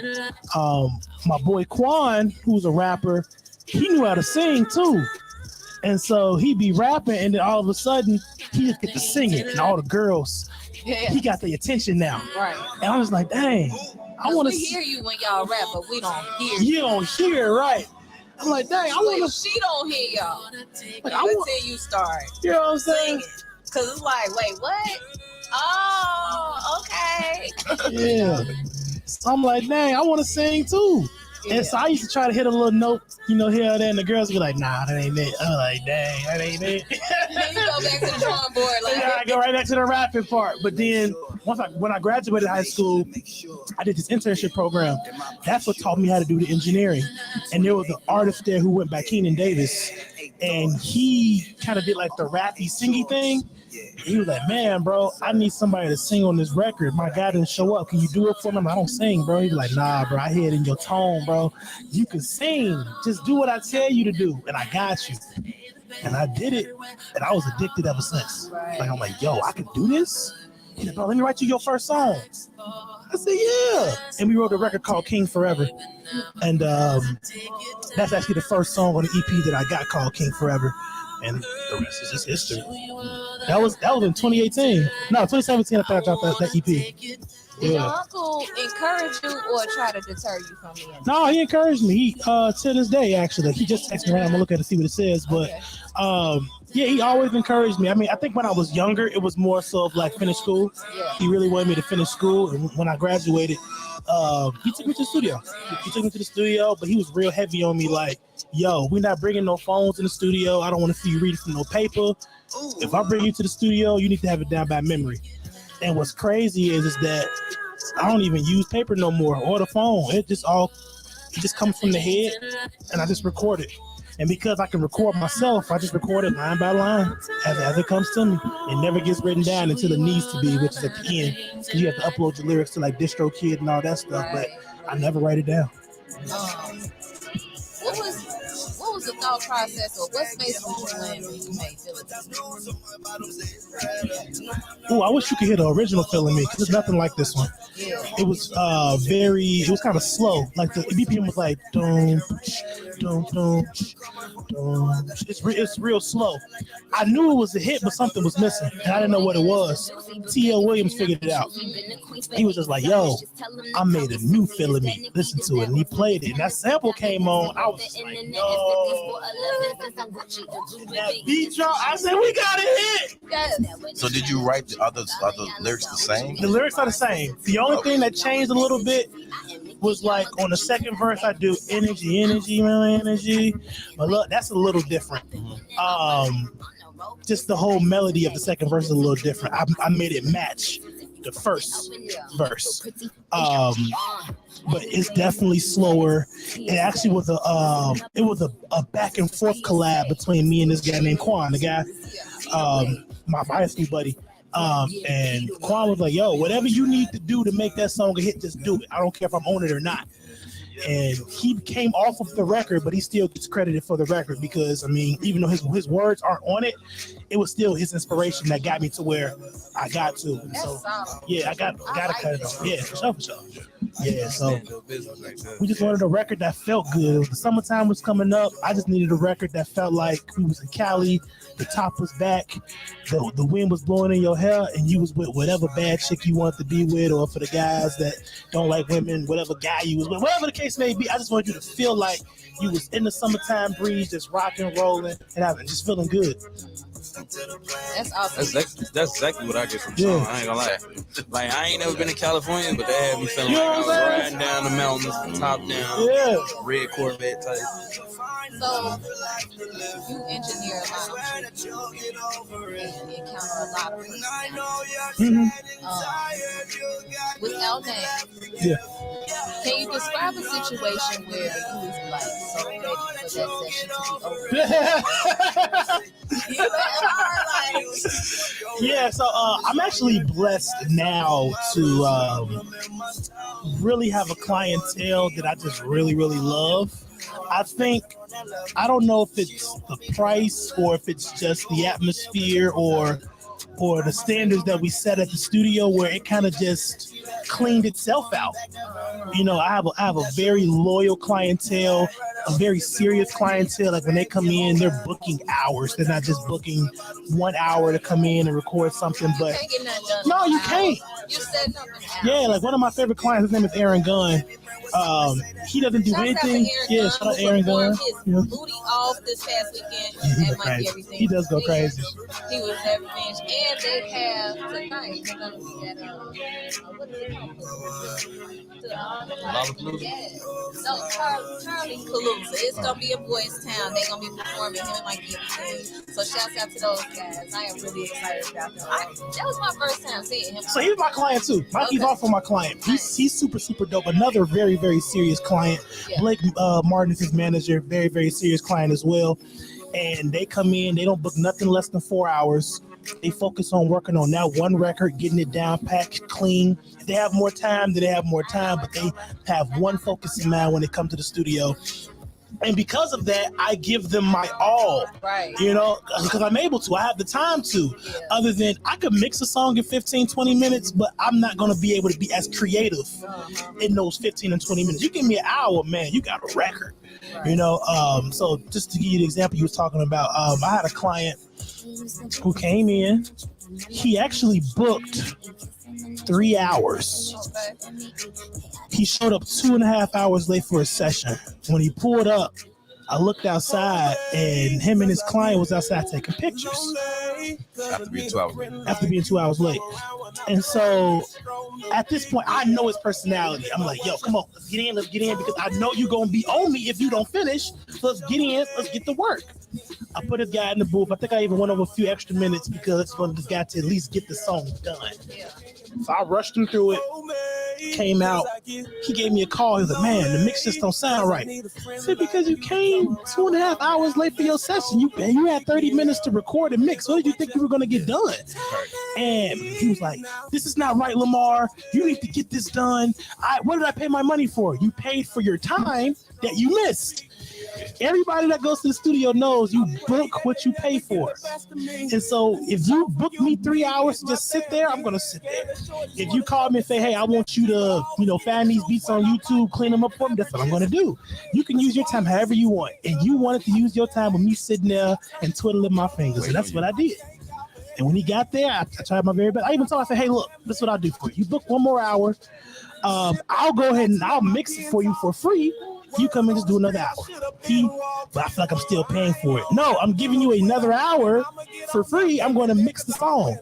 my boy Quan, who's a rapper, he knew how to sing too. And so he'd be rapping, and then all of a sudden, he just get to singing, and all the girls, he got the attention now. Right. And I was like, dang, I want to hear you when y'all rap, but we don't hear you. You don't hear, right? I'm like, dang, I want to. She don't hear y'all. Like, until you start. You know what I'm saying? Because it's like, wait, what? Oh, okay. Yeah. So I'm like, dang, I want to sing too. Yeah. And so I used to try to hit a little note, here or there, and the girls would be like, nah, that ain't it. I'm like, dang, that ain't it. Then you go back to the drawing board. Like, yeah, I go right back to the rapping part. But then when I graduated high school, I did this internship program. That's what taught me how to do the engineering. And there was an artist there who went by Keenan Davis, and he kind of did like the rappy, singy thing. He was like, man, bro, I need somebody to sing on this record. My guy didn't show up. Can you do it for me? I don't sing, bro. He was like, nah, bro, I hear it in your tone, bro. You can sing. Just do what I tell you to do, and I got you. And I did it, and I was addicted ever since. Like, I'm like, yo, I can do this? He said, bro, let me write you your first song. I said, yeah. And we wrote a record called King Forever. And that's actually the first song on the EP that I got called King Forever. And the rest is just history. That was in 2018. No, 2017. I thought I dropped that EP. Did your uncle encourage you or try to deter you from the end? No, he encouraged me. He to this day, actually, he just texted me right now. I'm gonna look at it to see what it says. But yeah, he always encouraged me. I mean, I think when I was younger, it was more so of like finish school. Yeah. He really wanted me to finish school, and when I graduated, he took me to the studio. He took me to the studio, but he was real heavy on me, like, yo, we're not bringing no phones in the studio. I don't want to see you reading from no paper. If I bring you to the studio, you need to have it down by memory. And what's crazy is that I don't even use paper no more or the phone. It just comes from the head, and I just record it. And because I can record myself, I just record it line by line as it comes to me. It never gets written down until it needs to be, which is at the end. Because you have to upload your lyrics to like DistroKid and all that stuff, but I never write it down. What was the thought process, or what space was you in when you made Feeling Me? Oh, I wish you could hear the original Feeling Me, because there's nothing like this one. Yeah. It was it was kind of slow. Like the BPM was like, dum, dum, dum, dum. It's real slow. I knew it was a hit, but something was missing, and I didn't know what it was. T.L. Williams figured it out. He was just like, yo, I made a new Feeling Me. Listen to it. And he played it. And that sample came on. I was just like, yo. That beat drop. I said, we got a hit. So did you write the other lyrics the same? The lyrics are the same. The only thing that changed a little bit was like on the second verse, I do energy, my energy. But look, that's a little different. Just the whole melody of the second verse is a little different. I made it match the first verse. But it's definitely slower. It actually was a back and forth collab between me and this guy named Quan, the guy, my high school buddy. And Quan was like, yo, whatever you need to do to make that song a hit, just do it. I don't care if I'm on it or not. And he came off of the record, but he still gets credited for the record because, I mean, even though his words aren't on it, it was still his inspiration that got me to where I got to. And so, yeah, I got to cut it off. Yeah, for sure. Yeah, so we just wanted a record that felt good. The summertime was coming up. I just needed a record that felt like we was in Cali. The top was back, the wind was blowing in your hair, and you was with whatever bad chick you wanted to be with, or for the guys that don't like women, whatever guy you was with, whatever the case may be. I just wanted you to feel like you was in the summertime breeze, just rocking, rolling, and just feeling good. That's awesome. That's exactly what I get from song. I ain't gonna lie. Like, I ain't never been to California, but they had me feeling like I was riding down the mountains, top down, red Corvette type. So you engineer a lot, I'm sure, and encounter a lot of personalities. With Lamar, can you describe a situation where you was like so ready for that session to be over? Yeah, so I'm actually blessed now to really have a clientele that I just really, really love. I don't know if it's the price or if it's just the atmosphere or the standards that we set at the studio where it kind of just cleaned itself out. You know, I have a very loyal clientele, a very serious clientele. Like when they come in, they're booking hours. They're not just booking 1 hour to come in and record something. But you can't get nothing done. No, you can't. You said nothing. Yeah, like one of my favorite clients, his name is Aaron Gunn. He doesn't do anything. Yeah, shout out Aaron Gunn. His booty off this past weekend. That might be everything. He does go crazy. He was everything. And they have tonight, they're going to be at what is it called? No, Charlie Palooza. It's going to be a boys' town. They're going to be performing. Him and Mikey everything. So shouts out to those guys. I am really excited about them. That was my first time seeing him. So he's my client too. Mikey's also my client. He's super, super dope. Another very, very serious client. Yeah. Blake Martin is his manager. Very, very serious client as well. And they come in, they don't book nothing less than 4 hours. They focus on working on that one record, getting it down, packed, clean. If they have more time, then they have more time, but they have one focus in mind when they come to the studio. And because of that, I give them my all, you know, because I'm able to. I have the time to. Other than I could mix a song in 15, 20 minutes, but I'm not going to be able to be as creative in those 15 and 20 minutes. You give me an hour, man, you got a record, you know. So just to give you the example you was talking about, I had a client who came in. He actually booked 3 hours. He showed up 2.5 hours late for a session. When he pulled up, I looked outside, and him and his client was outside taking pictures. After being 2 hours late. After being 2 hours late. And so at this point, I know his personality. I'm like, yo, come on, let's get in, because I know you're going to be on me if you don't finish. So let's get in, let's get to work. I put a guy in the booth. I think I even went over a few extra minutes because I just wanted this guy to at least get the song done. So I rushed him through it, came out. He gave me a call. He was like, man, the mix just don't sound right. I said, because you came 2.5 hours late for your session. You had 30 minutes to record and mix. What did you think you were going to get done? And he was like, this is not right, Lamar. You need to get this done. What did I pay my money for? You paid for your time that you missed. Everybody that goes to the studio knows you book what you pay for. And so if you book me 3 hours to just sit there, I'm going to sit there. If you call me and say, hey, I want you to, find these beats on YouTube, clean them up for me, that's what I'm going to do. You can use your time however you want. And you wanted to use your time with me sitting there and twiddling my fingers. And that's what I did. And when he got there, I tried my very best. I even told him, I said, hey, look, this is what I'll do for you. You book 1 more hour. I'll go ahead and I'll mix it for you for free. You come and just do another hour. But I feel like I'm still paying for it. No, I'm giving you another hour for free. I'm going to mix the song.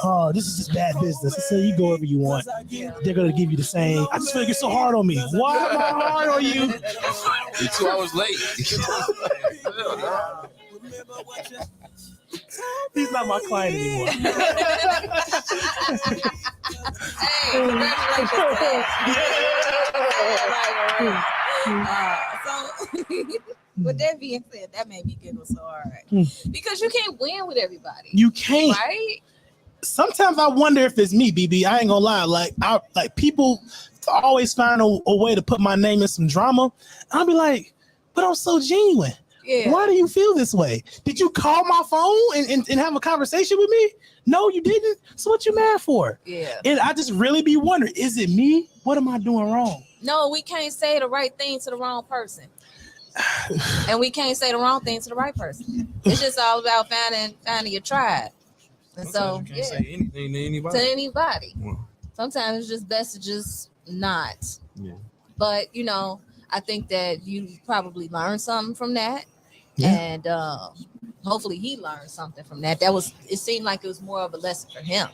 Oh, this is just bad business. I said, you go wherever you want. They're going to give you the same. I just feel like you're so hard on me. Why am I hard on you? You're 2 hours late. He's not my client anymore. Hey, congratulations. So, with that being said, that made me giggle so hard because you can't win with everybody. You can't, right? Sometimes I wonder if it's me, BB. I ain't gonna lie. Like people always find a way to put my name in some drama. I'll be like, but I'm so genuine. Yeah. Why do you feel this way? Did you call my phone and have a conversation with me? No, you didn't. So what you mad for? Yeah. And I just really be wondering, is it me? What am I doing wrong? No, we can't say the right thing to the wrong person. And we can't say the wrong thing to the right person. It's just all about finding your tribe. And sometimes you can't say anything to anybody. Well, sometimes it's just best to just not. Yeah. But, you know, I think that you probably learned something from that. Yeah. And hopefully he learned something from that. It seemed like it was more of a lesson for him.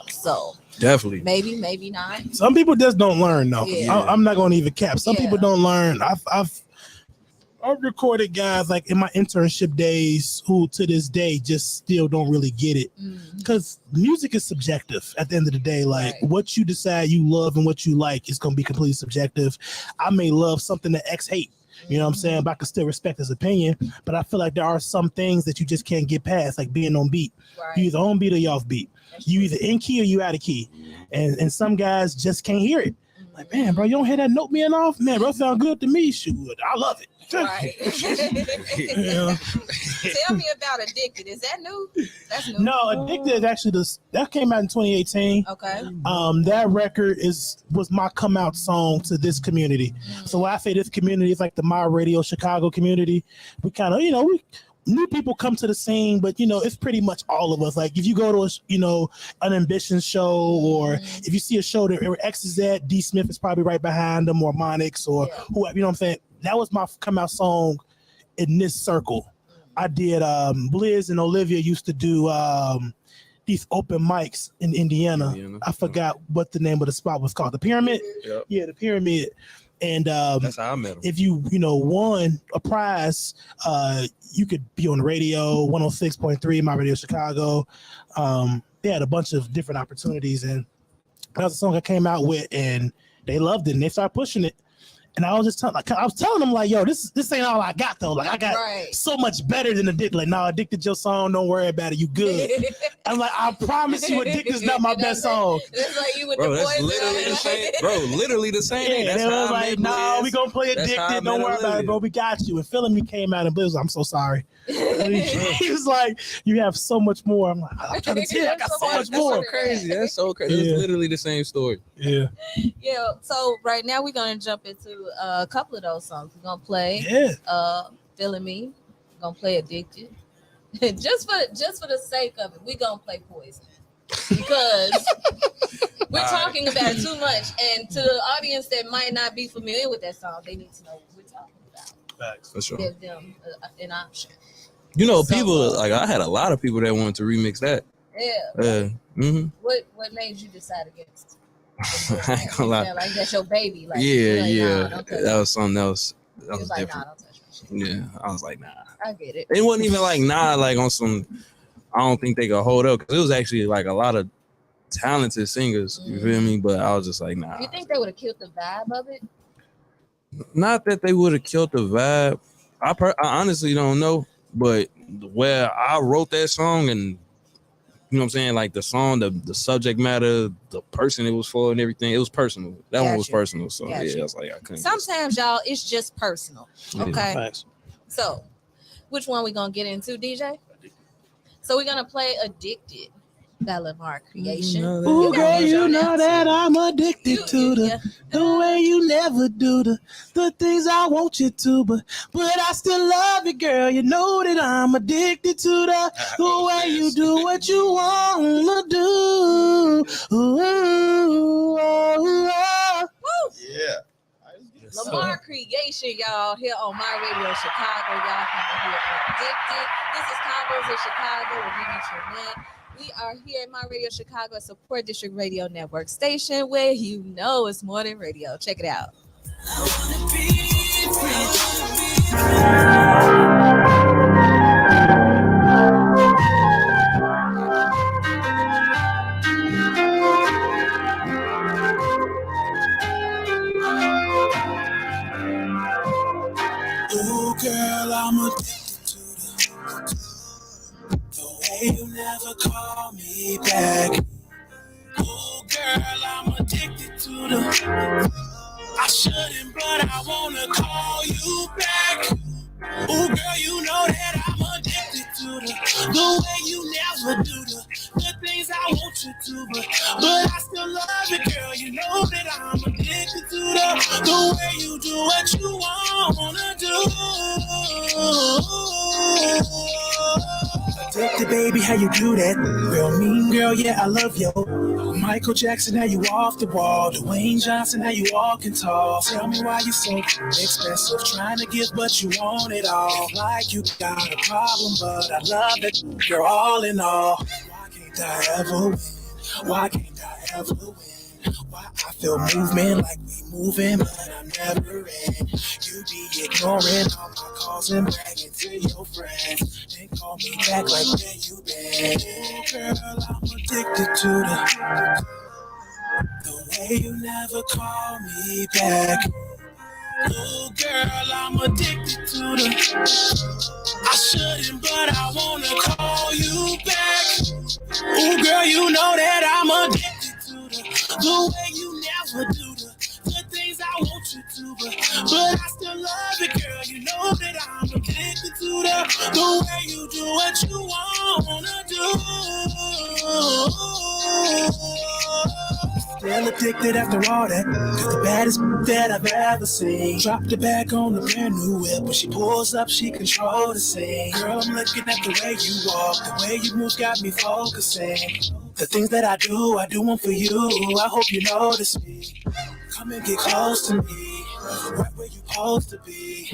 So definitely, maybe not. Some people just don't learn though. Yeah. I'm not going to even cap. Some people don't learn. I've recorded guys like in my internship days who to this day just still don't really get it, because music is subjective at the end of the day. Like what you decide you love and what you like is going to be completely subjective. I may love something that X hate. You know what I'm saying? But I can still respect his opinion. But I feel like there are some things that you just can't get past, like being on beat. Right. You either on beat or you off beat. You either in key or you out of key. And some guys just can't hear it. Like, man, bro, you don't hear that note being off? Man, bro, sound good to me. Shoot, I love it. Right. Yeah. Tell me about Addicted. Is that new? That's new. No, Addicted is actually that came out in 2018. Okay. That record was my come out song to this community. So when I say this community, it's like the My Radio Chicago community. We kind of, new people come to the scene, but it's pretty much all of us. Like if you go to an Ambition show, or if you see a show that X is at, D Smith is probably right behind them, or Monix, or whoever. You know what I'm saying? That was my come out song in this circle. I did. Blizz and Olivia used to do these open mics in Indiana. I forgot what the name of the spot was called. The Pyramid. Yep. Yeah, the Pyramid. And that's how I met him. If you won a prize, you could be on the radio, 106.3, My Radio Chicago. They had a bunch of different opportunities, and that was a song I came out with, and they loved it, and they started pushing it. And I was just telling them like, yo, this ain't all I got though. Like I got so much better than Addicted. Like, no, Addicted your song. Don't worry about it. You good. I'm like, I promise you, Addicted is not my best song. It's like you with bro, the that's boys. Literally the same, bro. Literally the same. Yeah, they was like, no, we gonna play Addicted. Don't worry about it, bro. We got you. And Feeling Me came out, and Blizz was like, I'm so sorry. He was like, you have so much more. I'm like, I'm trying to tell you, I got so much more. So crazy. That's so crazy. Yeah. It's literally the same story. Yeah. Yeah. So right now we're gonna jump into a couple of those songs. We're gonna play Feeling Me. We're gonna play Addicted. just for the sake of it, we're gonna play Poison. Because we're talking about it too much. And to the audience that might not be familiar with that song, they need to know what we're talking about. Facts. For sure. Give them an option. People like I had a lot of people that wanted to remix that. Yeah. Mm-hmm. What made you decide against? I ain't gonna lie. Like that's your baby. Like, yeah. Nah, that was something else. That was like, different. Nah, don't touch me. Yeah, I was like, nah. I get it. It wasn't even like like on some. I don't think they could hold up, because it was actually like a lot of talented singers. You feel me? But I was just like, nah. You think they would have killed the vibe of it? Not that they would have killed the vibe. I honestly don't know, but where I wrote that song, and you know what I'm saying, like the song, the subject matter, the person it was for, and everything, it was personal. That one was personal. So yeah, I was like, I couldn't. Sometimes y'all, it's just personal. Okay. Yeah. So, which one we gonna get into, DJ? So we're gonna play Addicted by Lamar Creation. Ooh, girl, you know that I'm addicted to the way you never do the things I want you to, but I still love you, girl. You know that I'm addicted to the way you do what you wanna do. Ooh, Yeah. Lamar Creation, y'all, here on My Radio Chicago. Y'all can hear Addicted. This is Convos in Chicago with Bebe Tranette. We are here at My Radio Chicago, a Support District Radio Network station where it's more than radio. Check it out. Ooh, girl, I'm addicted to the way you never call me back. Ooh, girl, I'm addicted to the. I shouldn't, but I wanna call you back. Oh, girl, you know that I'm addicted to the way you never do the things I want you to, but I still love it, girl. You know that I'm addicted to the way you do what you wanna do. Addicted, baby, how you do that? Real mean girl, yeah, I love you. Michael Jackson, how you off the wall. Dwayne Johnson, how you walking tall. Tell me why you so expensive, trying to give but you want it all. Like you got a problem, but I love it, girl, all in all. Why can't I ever win? Why can't I ever win? Why I feel movement like we moving, but I'm never in. You be ignoring all my calls and bragging to your friends. Then call me back like where you been. Girl, I'm addicted to the way you never call me back. Oh, girl, I'm addicted to I shouldn't, but I wanna call you back. Oh, girl, you know that I'm addicted to the way you never do the things I want you to, but I still love it, girl. You know that I'm addicted to the way you do what you wanna do. Still addicted after all that. You're the baddest that I've ever seen. Dropped the bag on the brand new whip. When she pulls up, she control the scene. Girl, I'm looking at the way you walk. The way you move got me focusing. The things that I do them for you. I hope you notice me. Come and get close to me. Right where you supposed to be.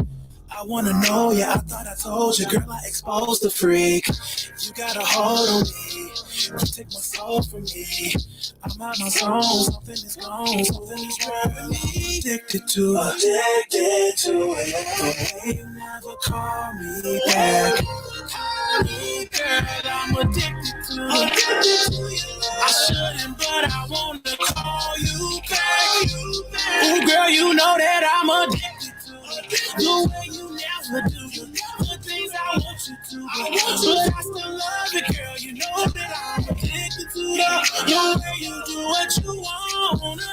I wanna know, yeah, I thought I told you, girl, I exposed the freak. You got a hold on me, you take my soul from me. I'm out my zone, something is gone, something is driving me addicted to it. The way you never call me back. Girl, I'm addicted to it. I shouldn't, but I wanna call you back. Oh, girl, you know that I'm addicted to it. The way you never do the things I want you to, but I still love it, girl. You know that I'm addicted to the way you do what you wanna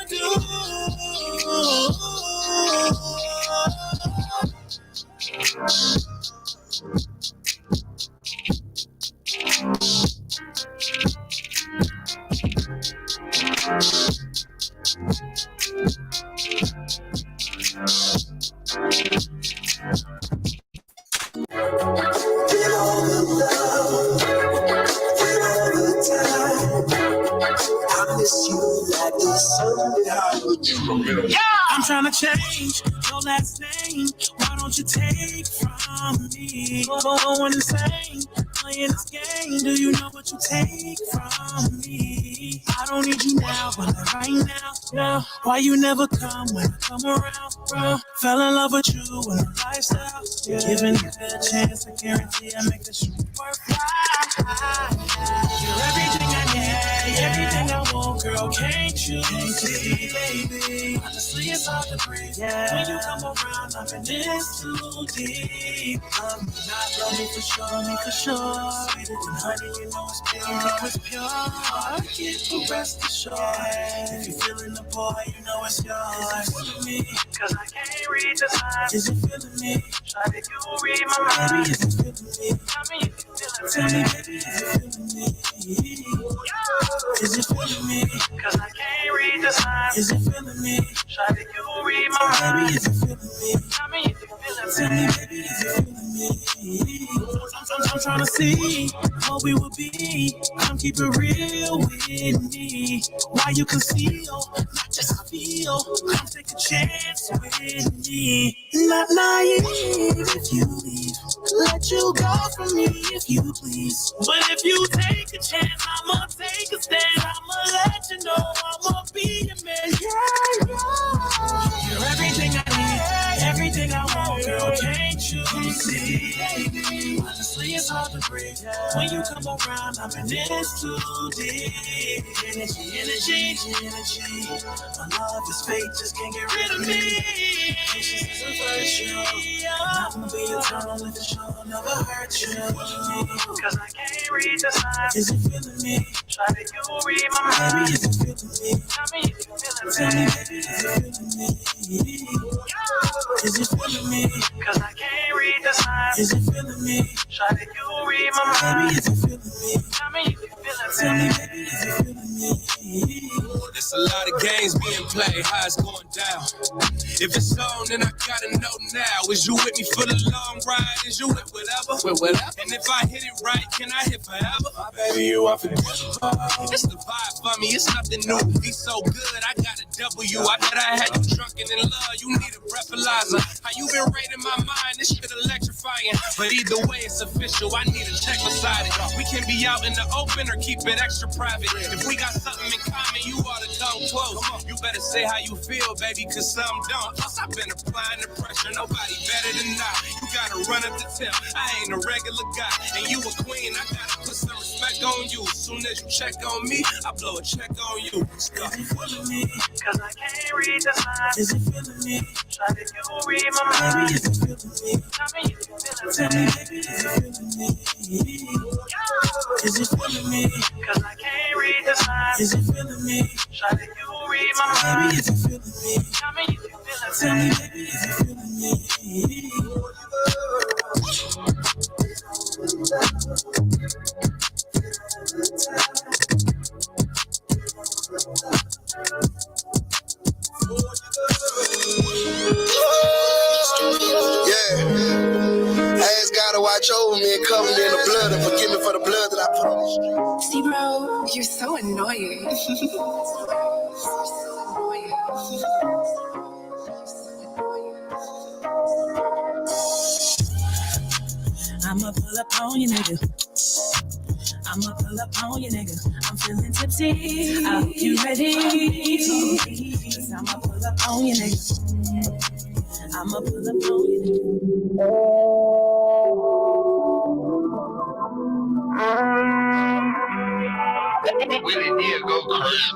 I'm trying to change your last name. Why don't you take from me? Going insane, playing this game. Do you know what you take from me? I don't need you now, but like right now. Why you never come when I come around, bro? Fell in love with you and the lifestyle. Giving you a chance, I guarantee I make this worthwhile. You're everything I need, everything I want, girl. Can't you see, baby? Honestly, it's hard to breathe. When you come around, I'm in this too deep. Love me for sure. Sweeter than honey, you know it's pure. I can't rest assured. If you're feeling the boy, you know it's yours. Is it feeling me? Cause I can't read the signs. Is it feeling me? Try to you read my mind. Baby, is it feeling me? Tell me if you feel it. Tell me, baby, is it feeling me? Is it feeling me? Cause I can't read the signs. Is it feeling me? Try to you read my mind. Baby, is it feeling me? Tell me if you feel it. Tell me, baby, is it feeling me? I'm trying to see what we would be. Come keep it real with me. Why you conceal, not just feel. Come take a chance with me. Not naive if you leave. Let you go from me if you please. But if you take a chance, I'ma take a stand. I'ma let you know I'ma be your man. Yeah. You're everything I need, everything I want, girl. Can't you see, baby? Honestly, it's hard to breathe. When you come around, I'm in this too deep. Energy. My love is fake, just can't get rid of me. Patience is a virtue. I'm not gonna be eternal if the show never hurt you. Cause I can't read the signs. Is you feeling me? Try to you read my mind. Baby, is you feeling me? Tell me if you feeling me. Baby, is you feeling me? Is you feeling me? Cause I can't read the signs. Is you feeling me? Try to you read my mind. Baby, is you feeling me? Tell me if you feeling me. Tell me, baby, is you feeling me? There's a lot of games being played, how it's going down. If it's on, then I gotta know now. Is you with me for the long ride? Is you with whatever? With whatever. And if I hit it right, can I hit forever? Baby, you are forgettable. It's the vibe for me, it's nothing new. He's so good, I got a W. I bet I had you drunken in love. You need a breathalyzer. How you been raiding my mind? This shit electrifying. But either way, it's official. I need a check beside it. We can be out in the open or keep it extra private. If we got something in common, you ought to come close. You better say how you feel, baby, cause some don't. Plus, I've been applying the pressure. Nobody better than I. You gotta run up the tip. I ain't a regular guy. And you a queen, I gotta put some respect on you. As soon as you check on me, I blow a check on you. Is you feeling me? Cause I can't read the signs. Is you feeling me? Try to you read my mind. Baby, is you feeling me? Tell me if you feeling me. Tell me, baby, is you feeling me? Is you feeling me? Cause I can't read the signs. Is you feeling me? Try to you read my mind. Baby, is you feeling me? Tell me if you feeling me. Tell me, baby, is you feeling me? Yeah. Ask God to watch over me and cover me in the blood and forgive me for the blood that I put on the street. See, bro, you're so annoying. I'ma pull up on you, nigga. I'ma pull up on you, nigga. I'm feeling tipsy. I hope you ready. Cause I'ma pull up on you, nigga. I'ma pull up on you, nigga. Willie did go crazy.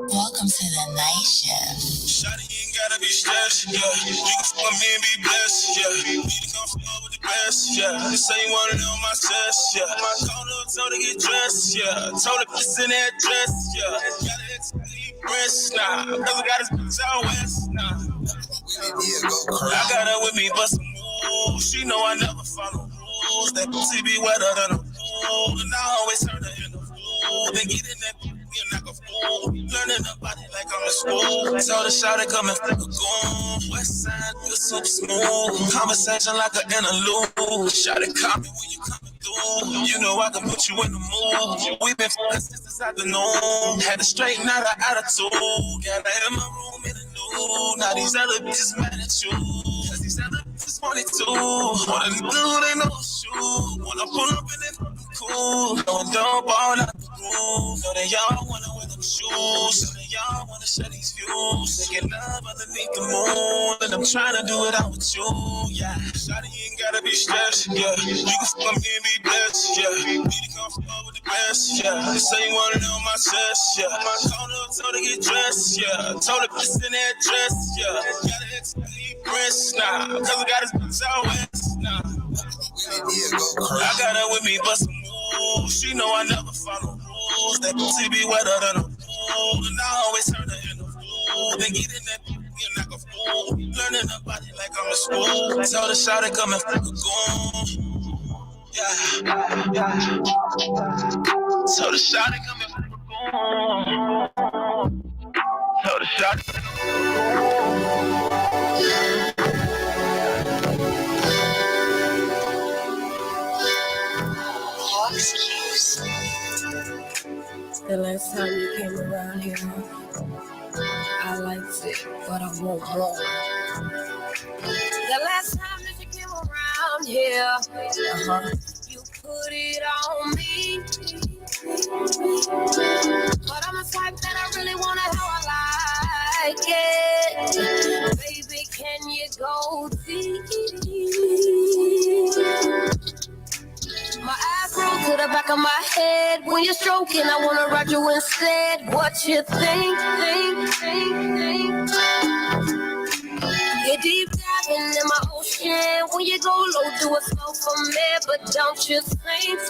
Welcome to the night shift. Shawty, you ain't gotta be stressed, yeah. You can fuck me and be blessed, yeah. We can come forward with the best, yeah. They say you want it on my chest, yeah. My call up, told her get dressed, yeah. Told her put in that dress, yeah. Got an ex-lead breast, nah. Brother got his bitch out west, nah. Willie did go crazy. I got her with me, but some moves. She know I never follow rules. That pussy be wetter than a pool. And I always turn her in the fool. They get in that and like a fool. Learning about it like I'm in school. Tell the shot to come and flip a goon. West side, nigga super smooth. Conversation like an interlude. Shot it call me when you coming through. You know I can put you in the mood. We been f***ing since this afternoon. Had to straighten out our attitude. Got her in my room in the nude. Now these other bitches mad at you. Cause these other bitches want it too. Wanna do they know shoe. Wanna pull up in it cool. Going dope all out the groove. Know that y'all wanna wear them shoes. Know that y'all wanna share these views. Making love underneath the moon. And I'm trying to do it out with you, yeah. Shawty, you ain't gotta be stressed, yeah. You can fuck me and be blessed, yeah. We can come forward with the best, yeah. They say you want it on my chest, yeah. My call up, told her get dressed, yeah. Told her put in that dress, yeah. Got an ex-lead breast, nah. Cause I got his bitch out west, nah. I got her with me, but some moves. She know I never follow rules. That pussy be wetter than a pool. And I always turn her in the fool. Then get in that like a fool. Learning about it like I'm in school. Tell the shot to come and flip a goon. Yeah. Tell the shot to come and flip a goon. Tell the shot to come and flip a The last time you came around here, I liked it, but I want more. The last time that you came around here, you put it on me. But I'm a type that I really want it how I like it. Baby, can you go deep? My ass roll to the back of my head. When you're stroking, I wanna ride you instead. What you think? You're deep diving in my ocean. can. When you go low, do it slow for me, but don't you think?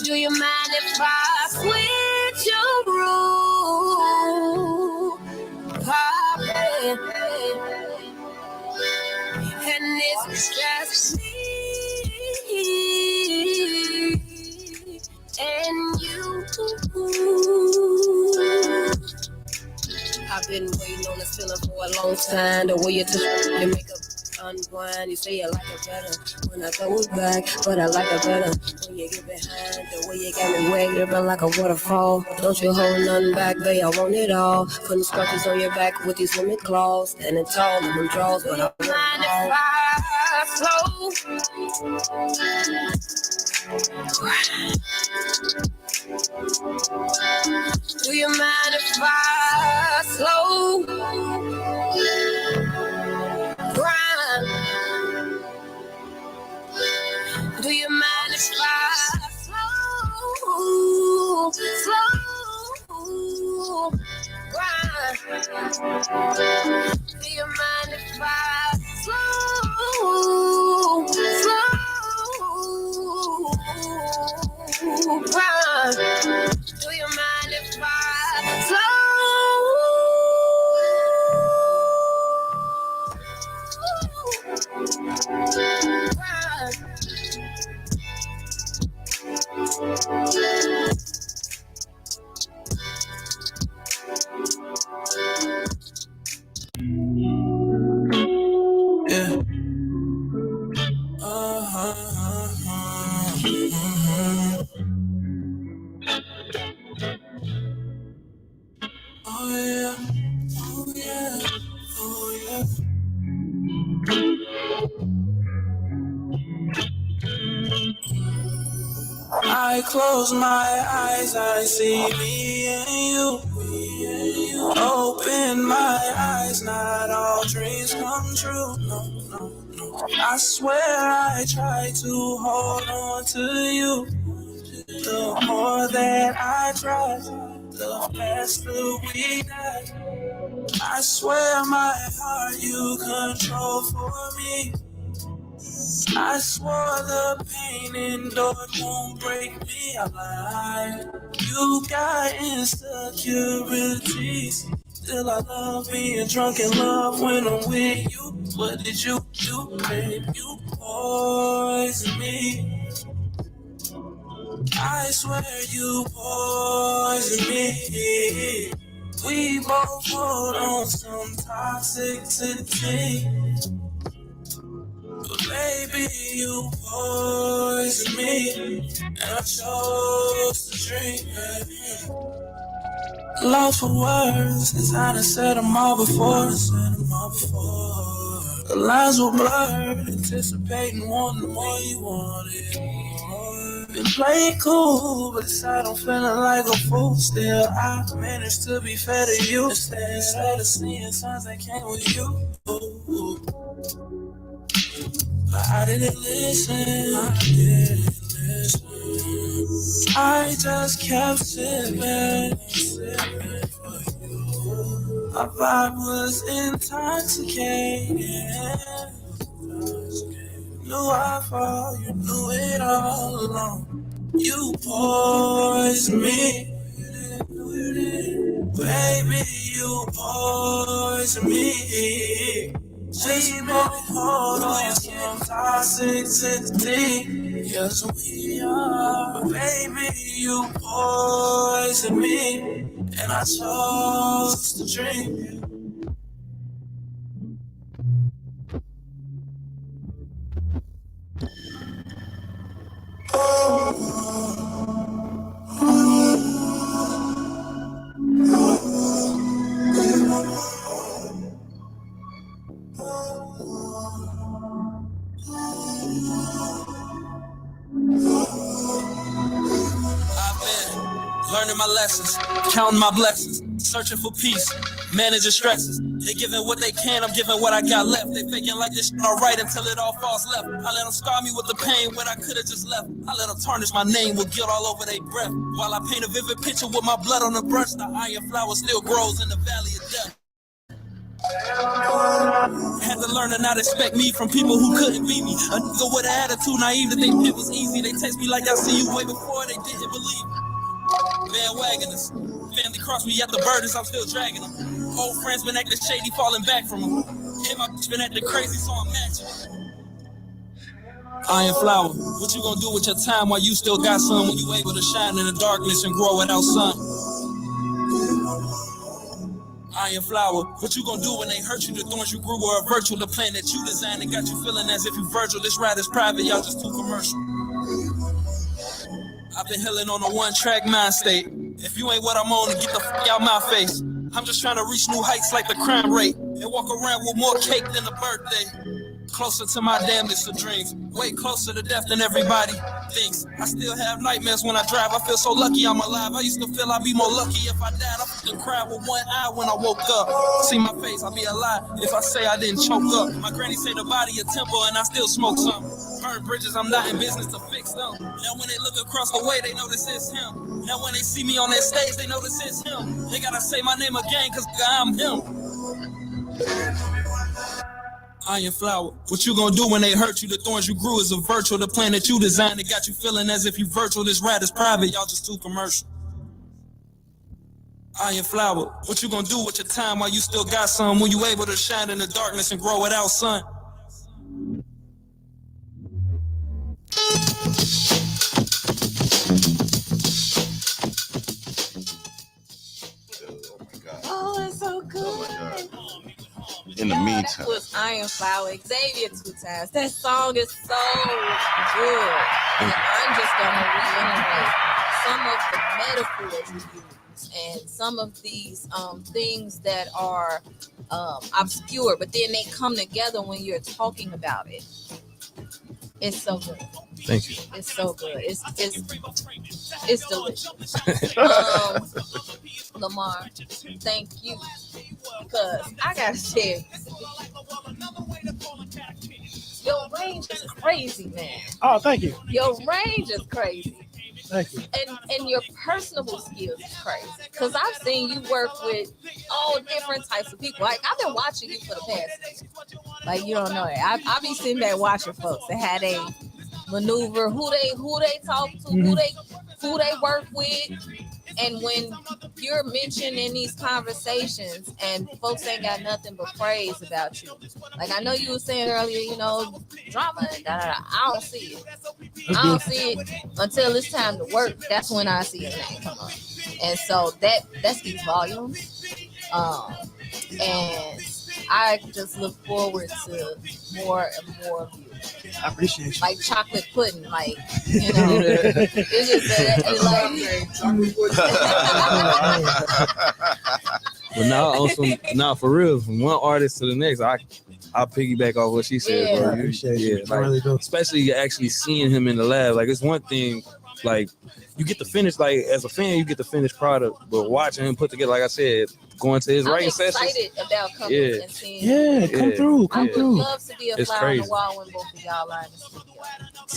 Do you mind if I switch your rule, Poppy? And it's just me and you. I've been waiting on this feeling for a long time. The way you took your makeup unwind, you say you like it better when I throw it back, but I like it better when you get behind. The way you got me wet, dripping like a waterfall. Don't you hold nothing back, babe, I want it all. Putting scratches on your back with these women claws, standing tall in them draws, but I want it all. Slow. Do you mind if I slow grind? Do you mind if I slow grind? Do you mind if I slow grind? Do you mind if I Yeah. Oh yeah. Oh yeah. Oh yeah. I close my eyes, I see me and you. Open my eyes, not all dreams come true. No. I swear I try to hold on to you. The more that I try, the faster we die. I swear my heart you control for me. I swore the pain endured won't break me alive. You got insecurities. Still I love being drunk in love when I'm with you. What did you do, babe? You poison me. I swear you poison me. We both hold on some toxicity. But baby, you poison me. And I chose to drink. Lost for words, cause I done said them all before. The lines were blurred, anticipating wanting the more you wanted more. Been playing cool, but inside I'm feeling like a fool. Still, I managed to be fair to you. Instead of seeing signs that came with you. But I didn't listen. I just kept sipping. My vibe was intoxicating. Knew I fall, you knew it all along. You poison me. Baby, you poison me. We both hold on some toxicity. Yes, we are. Baby, you poison me. And I chose to drink. Learning my lessons, counting my blessings, searching for peace, managing stresses. They giving what they can, I'm giving what I got left. They faking like this shit alright until it all falls left. I let them scar me with the pain when I could've just left. I let them tarnish my name with guilt all over their breath. While I paint a vivid picture with my blood on the brush, the iron flower still grows in the valley of death. Had to learn to not expect me from people who couldn't be me. A nigga with an attitude, naive, that they it was easy. They text me like I see you way before they didn't believe me. Bandwagoners, family crossed me at the burdens, I'm still dragging them. Old friends been acting shady, falling back from them. And my bitch been acting crazy, so I'm matching. Iron flower, what you gonna do with your time while you still got some when you able to shine in the darkness and grow without sun? Iron flower, what you gonna do when they hurt you? The thorns you grew were a virtue. The plan that you designed and got you feeling as if you Virgil. This ride is private, y'all just too commercial. I've been healing on a one-track mind state. If you ain't what I'm on, get the fuck out my face. I'm just trying to reach new heights like the crime rate and walk around with more cake than a birthday. Closer to my damnedest of dreams, way closer to death than everybody thinks. I still have nightmares when I drive. I feel so lucky I'm alive. I used to feel I'd be more lucky if I died. I fucking cried with one eye when I woke up. See my face, I'll be a lie if I say I didn't choke up. My granny say the body a temple and I still smoke some. Burn bridges, I'm not in business to fix them. Now when they look across the way, they know this is him. Now when they see me on that stage, they know this is him. They gotta say my name again, cause I'm him. Iron flower, what you gonna do when they hurt you? The thorns you grew is a virtue. The plan that you designed, it got you feeling as if you virtual. This ride is private, y'all just too commercial. Iron flower, what you gonna do with your time while you still got some when you able to shine in the darkness and grow without sun? Oh, it's so good. Oh my God. In the meantime, that was Iron Flower, Xavier 2 times. That song is so good. And I'm just gonna reiterate some of the metaphors we use and some of these things that are obscure, but then they come together when you're talking about it. It's so good. Thank you. It's so good. It's delicious. Lamar, thank you. Because I gotta say, your range is crazy, man. Oh, thank you. Your range is crazy. Thank you. And your personable skills is crazy. Because I've seen you work with all different types of people. Like, I've been watching you for the past, like, you don't know it. I be sitting there watching folks that had a maneuver, who they talk to, who they work with. And when you're mentioned in these conversations and folks ain't got nothing but praise about you. Like, I know you were saying earlier, you know, drama, I don't see it. I don't see it until it's time to work. That's when I see your name come up. And so that speaks volumes. And I just look forward to more and more of you. I appreciate you. Like chocolate pudding, like, you know, it's just But now for real, from one artist to the next, I'll piggyback off what she said, Yeah. bro. I appreciate you. Like, I really do. especially actually seeing him in the lab. Like, it's one thing, like, you get the finished, like, as a fan, you get the finished product, but watching him put together, like I said, going to his writing sessions. I'm excited about coming and seeing. Yeah, come through. I would love to be a It's fly crazy. on the wall when both of y'all are in the studio.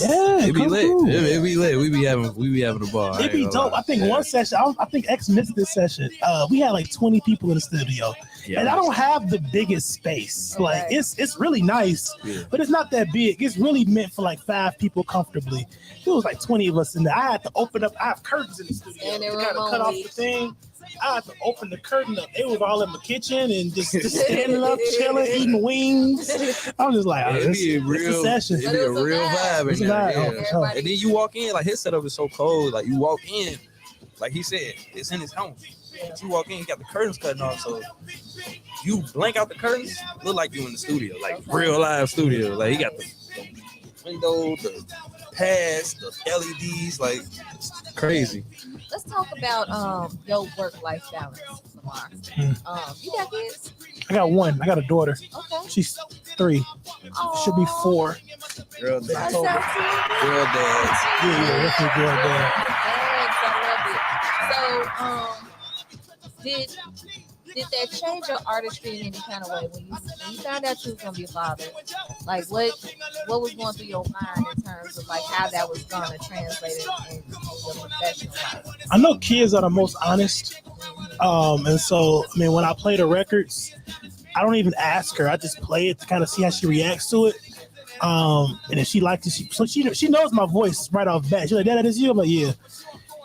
Yeah, It be come lit. through. It be lit. We be having a ball. It'd be dope. I think one session, I think X missed this session. We had like 20 people in the studio. Yeah, and I don't have the biggest space. Okay. Like it's really nice, but it's not that big. It's really meant for like 5 people comfortably. It was like 20 of us in there. I had to open up. I have curtains in the studio to kind of cut off the thing. I had to open the curtain up. They was all in my kitchen and just standing up, chilling, eating wings. I was just like, oh, it'd be a it's a session. It'd be a real vibe. It's a in there, vibe. yeah. Oh, for sure. And then you walk in, like, his setup is so cold. Like, you walk in, like he said, it's in his home. But you walk in, you got the curtains cutting off, so you blank out the curtains, look like you in the studio, like real live studio. Like, he got the window, the pads, the LEDs, like, it's crazy. Let's talk about your work-life balance, Lamar. You got kids? I got one. I got a daughter. Okay. She's 3. Should be 4. Girl dad. That's so Girl dad. Yeah, definitely girl dad. I love it. So, did that change your artistry in any kind of way when you found out you was gonna be a father? Like, what was going through your mind in terms of like how that was gonna translate in your professional life? I know kids are the most honest. And so, I mean, when I play the records, I don't even ask her. I just play it to kind of see how she reacts to it. And if she likes it, she knows my voice right off the bat. She's like, "Dad, that is you." I'm like, "Yeah."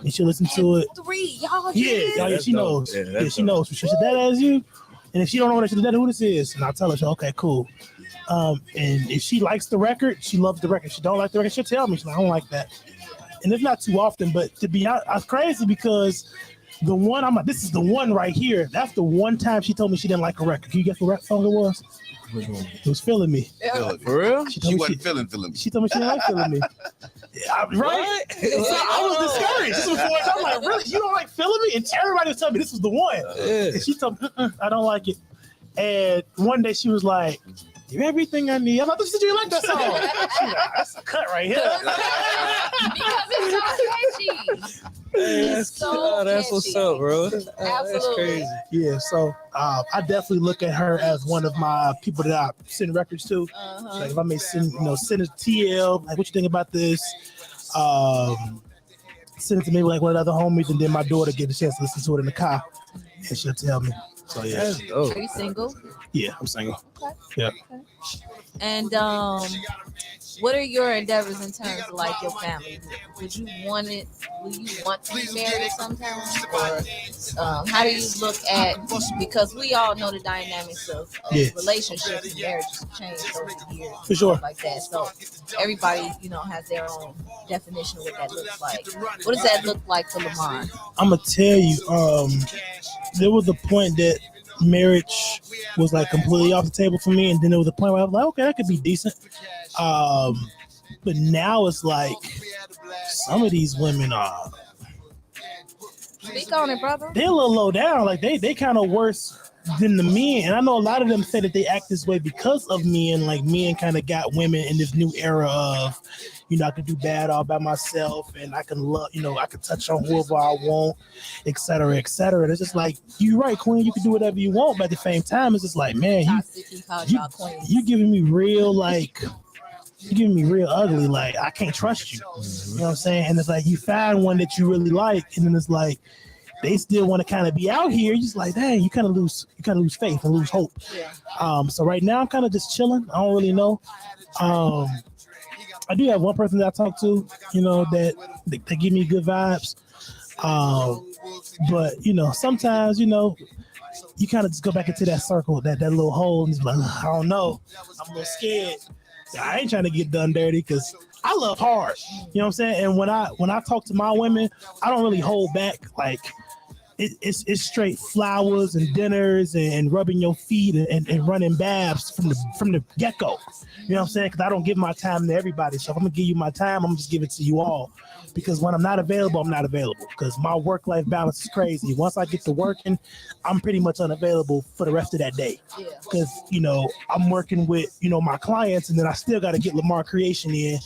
And she'll listen to it. 3, y'all. Yeah, she knows. Yeah, she knows. She said, "Dad, that is you." And if she don't know what who this is, and I'll tell her, "Okay, cool." And if she likes the record, she loves the record. If she don't like the record, she'll tell me. She's like, "I don't like that." And it's not too often, but to be honest, it's crazy because the one I'm like, this is the one right here. That's the one time she told me she didn't like a record. Can you guess what rap song it was? It was Feeling Me. For real? She wasn't feeling me. She told me she didn't like Feeling Me. Right? So I was discouraged. This was before I'm like, really? You don't like Feeling Me? And everybody was telling me this was the one. And she told me, I don't like it. And one day she was like, "You're everything I need." I'm like, "Did you like that song?" She's like, "That's a cut right here." Because it's so catchy. That's what's up, bro. Absolutely. That's crazy. Yeah, so I definitely look at her as one of my people that I send records to. Like if I may send a TL, like, "What you think about this?" Send it to maybe like one of the other homies, and then my daughter get a chance to listen to it in the car, and she'll tell me. So yeah. Are you single? Yeah, I'm single. Okay. Yeah. And what are your endeavors in terms of like your family? Will you want to be married sometime? Or how do you look at, because we all know the dynamics of relationships and marriages have changed over the years. For sure. Like that. So everybody, has their own definition of what that looks like. What does that look like to Lamar? I'm gonna tell you, there was a point that marriage was like completely off the table for me, and then there was a point where I was like, okay, that could be decent. But now it's like some of these women are. Speak on it, brother. They're a little low down. Like they kind of worse than the men. And I know a lot of them say that they act this way because of men. Like men kind of got women in this new era of, I can do bad all by myself, and I can love, I can touch on whoever I want, et cetera, et cetera. It's just like, you're right, Queen, you can do whatever you want, but at the same time, it's just like, man, you giving me real, like, you're giving me real ugly, like, I can't trust you. You know what I'm saying? And it's like, you find one that you really like, and then it's like, they still want to kind of be out here. You're just like, dang, you kind of lose faith and lose hope. Yeah. So right now I'm kind of just chilling. I don't really know. I do have one person that I talk to, that they give me good vibes. But sometimes, you kind of just go back into that circle, that little hole, and just like, I don't know. I'm a little scared. I ain't trying to get done dirty because I love hard. You know what I'm saying? And when I talk to my women, I don't really hold back. Like it's straight flowers and dinners and rubbing your feet and running baths from the get-go. You know what I'm saying? Because I don't give my time to everybody. So if I'm going to give you my time, I'm going to just give it to you all. Because when I'm not available, I'm not available. Because my work-life balance is crazy. Once I get to working, I'm pretty much unavailable for the rest of that day. Because, I'm working with, my clients, and then I still got to get Lamar Creation in.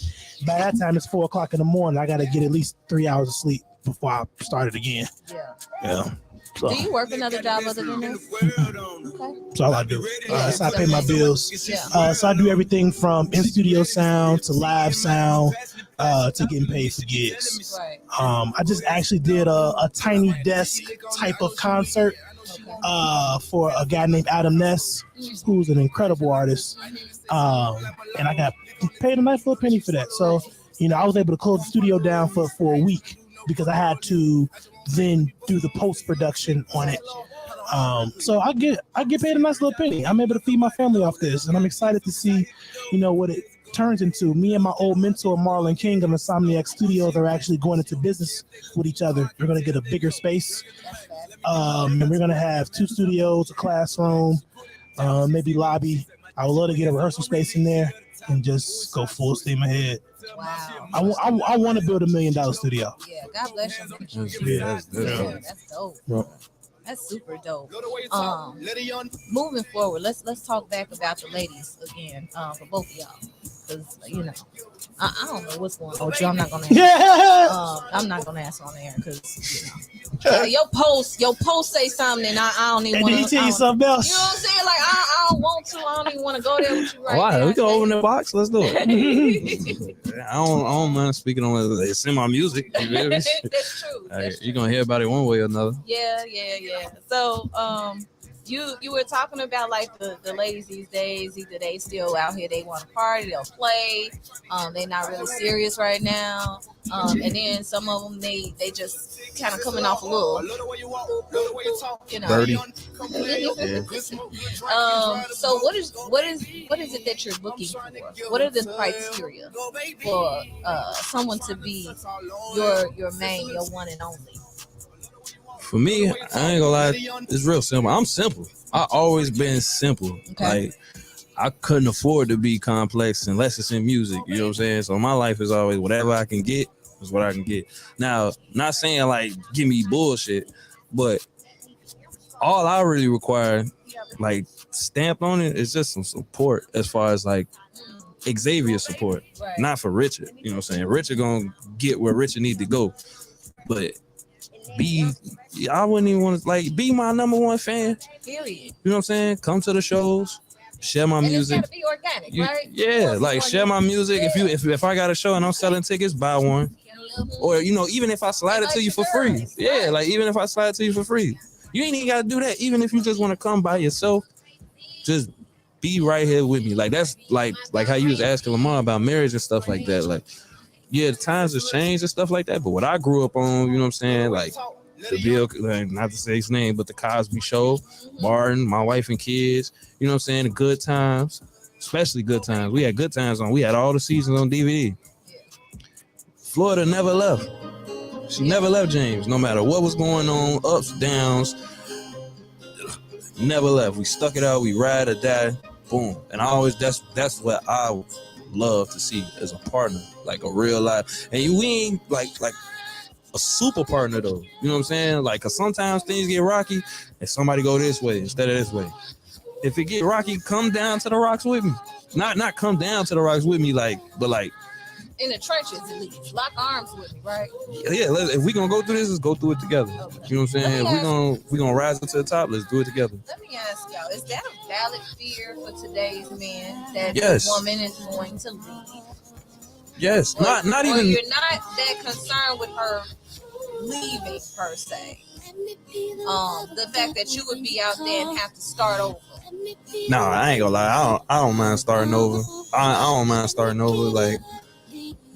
By that time, it's 4 o'clock in the morning. I got to get at least 3 hours of sleep before I start it again. Yeah. So. Do you work another job other than this? Okay. That's all I do. So I pay my bills. So I do everything from in-studio sound to live sound to getting paid for gigs. I just actually did a tiny desk type of concert for a guy named Adam Ness, who's an incredible artist. And I got paid a nice little penny for that. So, I was able to close the studio down for a week because I had to then do the post-production on it. So I get paid a nice little penny. I'm able to feed my family off this, and I'm excited to see, what it turns into. Me and my old mentor, Marlon King of Insomniac Studios, are actually going into business with each other. We're going to get a bigger space, and we're going to have 2 studios, a classroom, maybe lobby. I would love to get a rehearsal space in there and just go full steam ahead. Wow. I want to build $1 million studio. Yeah, God bless you. That's dope. Yeah. That's super dope. Moving forward, let's talk back about the ladies again, for both of y'all, because I don't know what's going on with you. I'm not gonna ask. I'm not gonna ask on air because your post say something, and I don't even want to. Did he tell you something else? You know what I'm saying? Like I don't want to. I don't even want to go there with you right now. We can open the box. Let's do it. I don't mind speaking on it. It's in my music. That's true. You're gonna hear about it one way or another. Yeah. So, you were talking about like the ladies these days. Either they still out here, they want to party, they'll play. They're not really serious right now. And then some of them they just kind of coming off a little, Dirty. So what is it that you're looking for? What are the criteria for someone to be your main, your one and only? For me, I ain't gonna lie, it's real simple. I'm simple. I always been simple. Okay. Like I couldn't afford to be complex unless it's in music. You know what I'm saying? So my life is always whatever I can get is what I can get. Now, not saying like give me bullshit, but all I really require, like stamped on it, is just some support as far as like Xavier support, Right. not for Richard. You know what I'm saying? Richard gonna get where Richard need to go, but I wouldn't even want to like be my number one fan. Period. You know what I'm saying? Come to the shows, share my music. It's gotta be organic, right? Yeah, like share my music. If I got a show and I'm selling tickets, buy one. Or even if I slide it to you for free. Yeah, like even if I slide it to you for free. You ain't even gotta do that. Even if you just want to come by yourself, just be right here with me. Like that's like how you was asking Lamar about marriage and stuff like that. Like, yeah, the times has changed and stuff like that. But what I grew up on, you know what I'm saying? Like the Bill, not to say his name, but the Cosby Show, Martin, my wife and kids, you know what I'm saying? The good times, especially good times. We had good times on. We had all the seasons on DVD. Florida never left. She never left James, no matter what was going on, ups, downs. Never left. We stuck it out. We ride or die. Boom. And I always that's what I love to see as a partner, like a real life. And we ain't like a super partner though. You know what I'm saying? Like, cause sometimes things get rocky and somebody go this way instead of this way. If it get rocky, come down to the rocks with me. Not come down to the rocks with me, but in the trenches at least. Lock arms with me, right? Yeah, if we gonna go through this, let's go through it together. Okay. You know what I'm saying? If we gonna rise up to the top, let's do it together. Let me ask y'all, is that a valid fear for today's men that yes. the woman is going to leave? Yes, or, not or even. You're not that concerned with her leaving per se. The fact that you would be out there and have to start over. No, I ain't gonna lie. I don't mind starting over. I don't mind starting over. Like,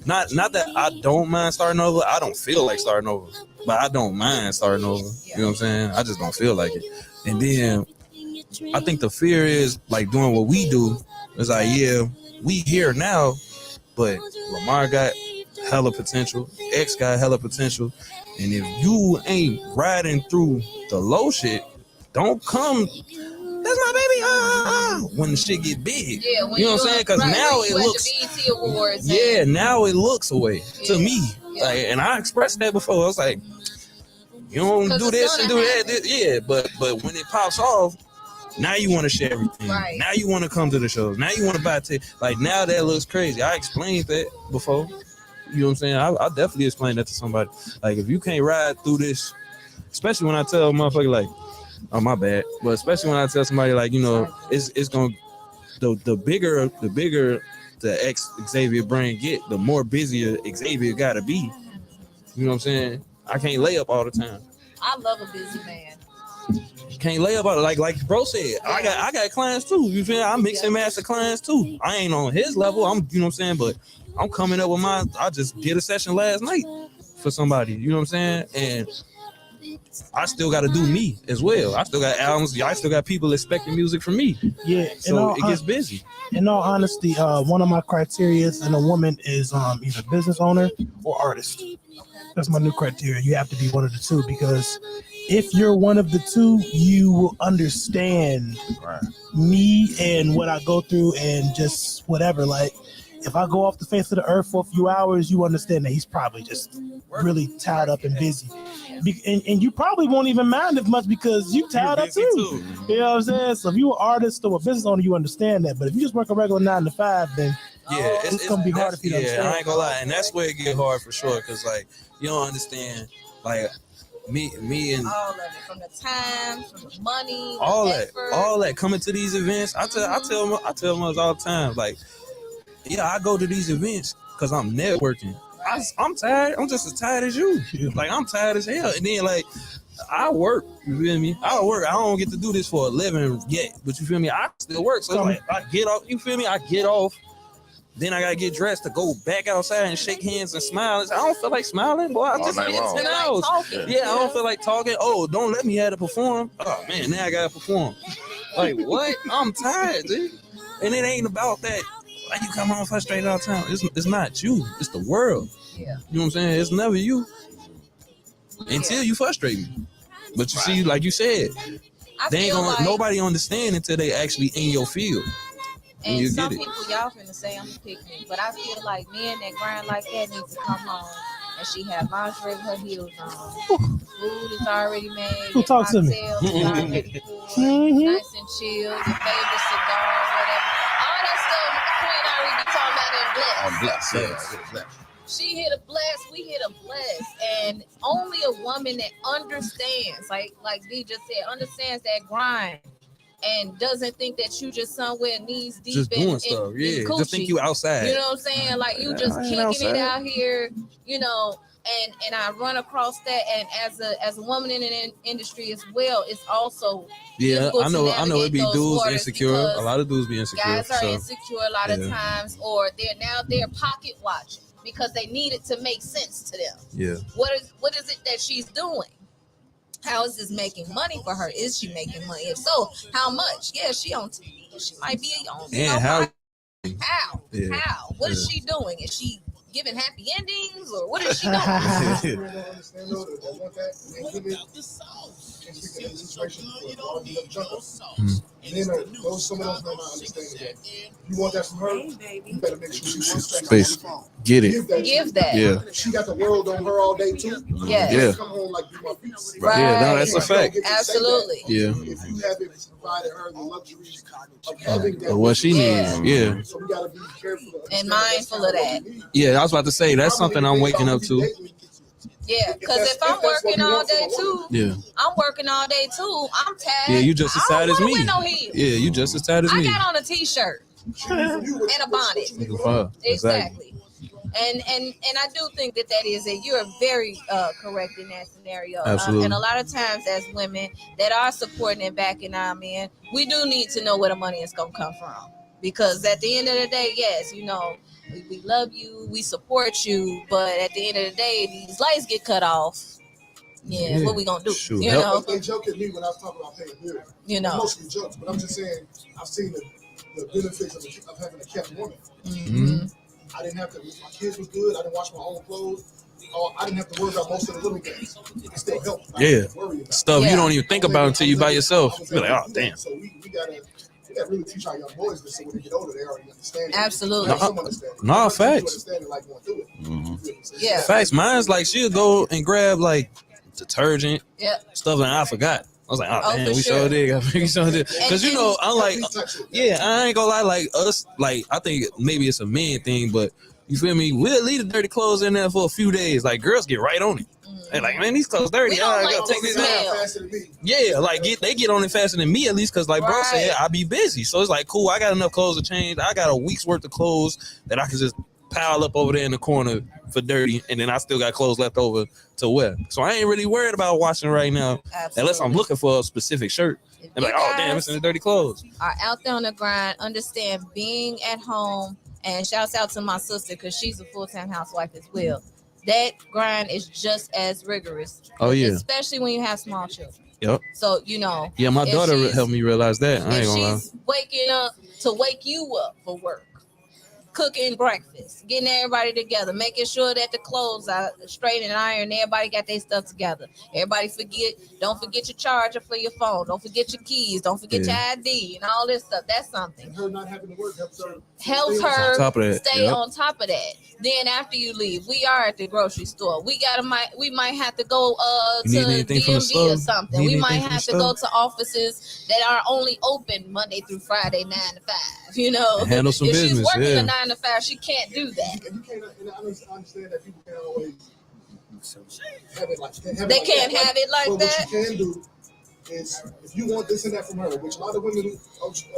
not that I don't mind starting over. I don't feel like starting over, but I don't mind starting over. You know what I'm saying? I just don't feel like it. And then I think the fear is like doing what we do. It's like, yeah, we here now, but Lamar got hella potential. X got hella potential. And if you ain't riding through the low shit, don't come. That's my baby. When the shit get big. Yeah, you know what I'm saying? Because now it looks. BET Awards. Yeah, now it looks away to me. Yeah. Like, and I expressed that before. I was like, you don't do this and do that. Yeah, but when it pops off, now you want to share everything. Right. Now you want to come to the shows. Now you want to buy tickets. Like, now that looks crazy. I explained that before. You know what I'm saying? I definitely explained that to somebody. Like, if you can't ride through this, especially when I tell a motherfucker like, oh my bad, but especially when I tell somebody like, you know, it's gonna the bigger the X Xavier brand get, the more busier Xavier gotta be. You know what I'm saying? I can't lay up all the time. I love a busy man. Can't lay up all like bro said. I got clients too. You feel? I mix and match the clients too. I ain't on his level. You know what I'm saying, but I'm coming up with mine. I just did a session last night for somebody. You know what I'm saying? And I still got to do me as well. I still got albums. I still got people expecting music from me. Yeah, so it gets busy. In all honesty, one of my criteria in a woman is either business owner or artist. That's my new criteria. You have to be one of the two, because if you're one of the two, you will understand me and what I go through and just whatever. Like, if I go off the face of the earth for a few hours, you understand that he's probably just really tied up and busy. And you probably won't even mind as much because you tied up too. You know what I'm saying? So if you're an artist or a business owner, you understand that. But if you just work a regular 9 to 5, then it's gonna be hard if you don't understand. I ain't gonna lie, and that's where it get hard for sure. Cause like you don't understand, like me and all of it, from the time, from the money, all the that coming to these events. I tell them all the time, like, yeah, I go to these events because I'm networking. I'm tired. I'm just as tired as you. Like, I'm tired as hell. And then, like, I work You feel me? I work. I don't get to do this for a living yet, but you feel me? I still work. So like, I get off. You feel me? I get off. Then I gotta get dressed to go back outside and shake hands and smile. I don't feel like smiling, boy. I just spent 10 hours. Yeah, I don't feel like talking. Oh, don't let me have to perform. Oh man, now I gotta perform. Like what? I'm tired, dude. And it ain't about that. Like you come home frustrated all the time. It's not you. It's the world. Yeah. You know what I'm saying? It's never you until you frustrate me. But you see, like you said, they ain't gonna nobody understand until they actually in your field. And some people, y'all finna say I'm a picnic, but I feel like men that grind like that need to come home and she have lingerie with her heels on. Food is already made. Who talks to me? Is already poured, nice and chill. Your favorite cigar, whatever. All that stuff, the queen already be talking about in bless. Yeah. She hit a bless, we hit a bless, and only a woman that understands, like D just said, understands that grind. And doesn't think that you just somewhere knees deep just doing stuff, in coochie. Just think you outside. You know what I'm saying? Like you just kicking it out here, you know. And I run across that, and as a woman in an industry as well, it's also I know it be dudes insecure. A lot of dudes be insecure. Guys are insecure a lot of times, or they're pocket watching because they need it to make sense to them. Yeah. What is it that she's doing? How is this making money for her? Is she making money? If so, how much? Yeah, she on TV. She might be on. And how? Yeah. How? What is she doing? Is she giving happy endings or what is she doing? You want that from her? You better make sure she wants that. Space. Get it. Give that. Yeah. She got the world on her all day too. Yes. Yeah. Come home like you want peace. Right. Yeah, no, that's a fact. Absolutely. Yeah. If you haven't provided her the luxuries of having that, What she needs. Yeah. So we gotta be careful and mindful of that. Yeah, I was about to say that's something I'm waking up to. Yeah, because if I'm working all day too, I'm working all day too. I'm tired. Yeah, you just as tired as me. No heels. Yeah, you just as tired as me. I got on a t-shirt and a bonnet. Exactly. And I do think that is it. You're very correct in that scenario. Absolutely. And a lot of times as women that are supporting and backing our men, we do need to know where the money is going to come from. Because at the end of the day, yes, you know, we love you, we support you, but at the end of the day, these lights get cut off. Yeah, what we gonna do? Sure. You know, they joke at me when I was talking about paying bills. You know, mostly jokes, but I'm just saying I've seen the benefits of having a kept woman. Mm-hmm. I didn't have to. My kids was good. I didn't wash my own clothes. I didn't have to worry about most of the little things. It still helped. Stuff you don't even think about until you by yourself. You're like, oh damn. So we gotta really teach our young boys this, so when they get older, they already understand. Absolutely. No, facts. Yeah. Facts. Mine's like she'll go and grab like detergent, stuff, and I forgot. I was like, oh damn, we sure did. Because you know, I'm like, I ain't gonna lie, like us, like I think maybe it's a man thing, but you feel me? We'll leave the dirty clothes in there for a few days. Like girls get right on it. They're like, man, these clothes dirty. I gotta take this out. Yeah, like they get on it faster than me at least, because like bro said, I be busy. So it's like, cool, I got enough clothes to change. I got a week's worth of clothes that I can just pile up over there in the corner for dirty, and then I still got clothes left over to wear. So I ain't really worried about washing right now, unless I'm looking for a specific shirt. And like, oh damn, it's in the dirty clothes. Are out there on the grind, understand being at home, and shouts out to my sister because she's a full-time housewife as well. That grind is just as rigorous. Oh yeah, especially when you have small children. Yep. So you know. Yeah, my daughter helped me realize that. I ain't gonna lie. She's waking up to wake you up for work, cooking breakfast, getting everybody together, making sure that the clothes are straight and ironed. Everybody got their stuff together. Everybody don't forget your charger for your phone. Don't forget your keys. Don't forget your ID and all this stuff. That's something. And her not having to work helps her stay on top of that. Then after you leave, we are at the grocery store. We might have to go to DMV or something. We might have to go to offices that are only open Monday through Friday, 9 to 5. You know, and handle some business. She's working a 9 to 5. She can't do that. And you can't. And I understand that people can't always have it like that. They can't have it like that. What you can do is, if you want this and that from her, which a lot of women do,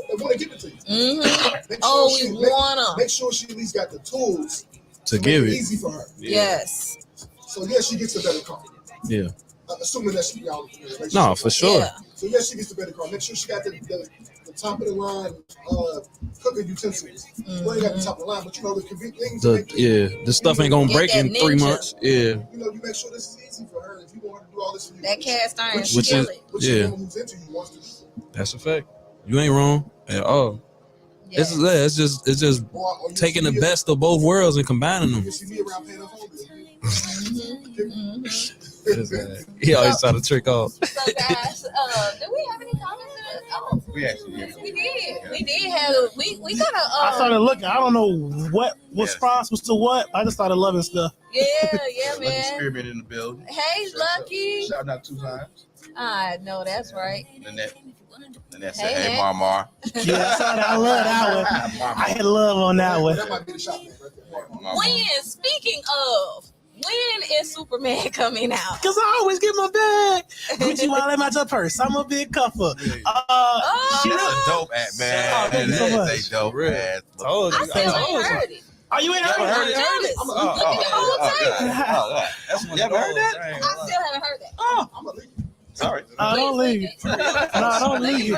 they want to give it to you. Mm-hmm. Make sure she at least got the tools to give it easy for her. Yes. So yes, she gets a better car. Yeah. assuming that she be out. No, for sure. Yeah. So yeah, she gets the better car. Make sure she got the top of the line cooking utensils. Well, you got the top of the line, but you know the convenient things. The stuff ain't gonna break in 3 months. Yeah. You know, you make sure this is easy for her. If you want her to do all this for you, That cast iron which is that's a fact. You ain't wrong at all. Yeah. It's just taking the best of both worlds and combining them. He always try to trick off. So guys, do we have any comments? We actually did. We did have we got a. I started looking. I don't know what response was to what. I just started loving stuff. Yeah, man. Lucky Spearmint in the building. Hey, Lucky. Shout out 2 times. I know that's right. Nanette said, "Hey, Mar." Yeah, I love that one. I had love on that one. That might be the shop name right there. Speaking of, when is Superman coming out? Because I always get my bag. Gucci while in my purse. I'm a big cuffer. She's a dope ass man. That is a dope ass. I still ain't heard it. Oh, you ain't heard it? I'm looking the whole time. You haven't heard that? I still haven't heard that. Oh, I'm gonna leave. Sorry. Don't leave. No, don't leave.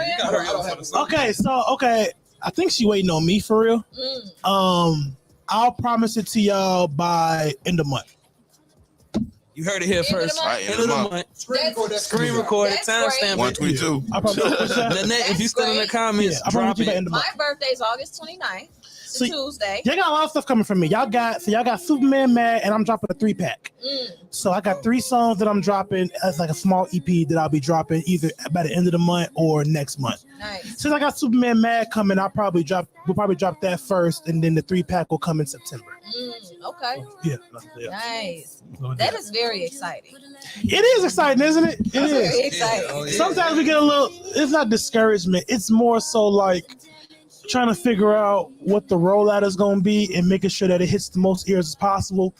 Okay, I think she waiting on me for real. I'll promise it to y'all by end of month. You heard it here first. End of the month. Screen recorded. Timestamp. 122. Nanette, if you still in the comments, drop it. My birthday's August 29th. It's a Tuesday. Y'all got a lot of stuff coming from me. Y'all got Superman Mad, and I'm dropping a 3-pack. So I got 3 songs that I'm dropping as like a small EP that I'll be dropping either by the end of the month or next month. Nice. Since I got Superman Mad coming, we'll probably drop that first, and then the 3-pack will come in September. Okay. Yeah. Nice. That is very exciting. It is exciting, isn't it? It is. Very exciting. Sometimes we get a little. It's not discouragement. It's more so like trying to figure out what the rollout is going to be and making sure that it hits the most ears as possible.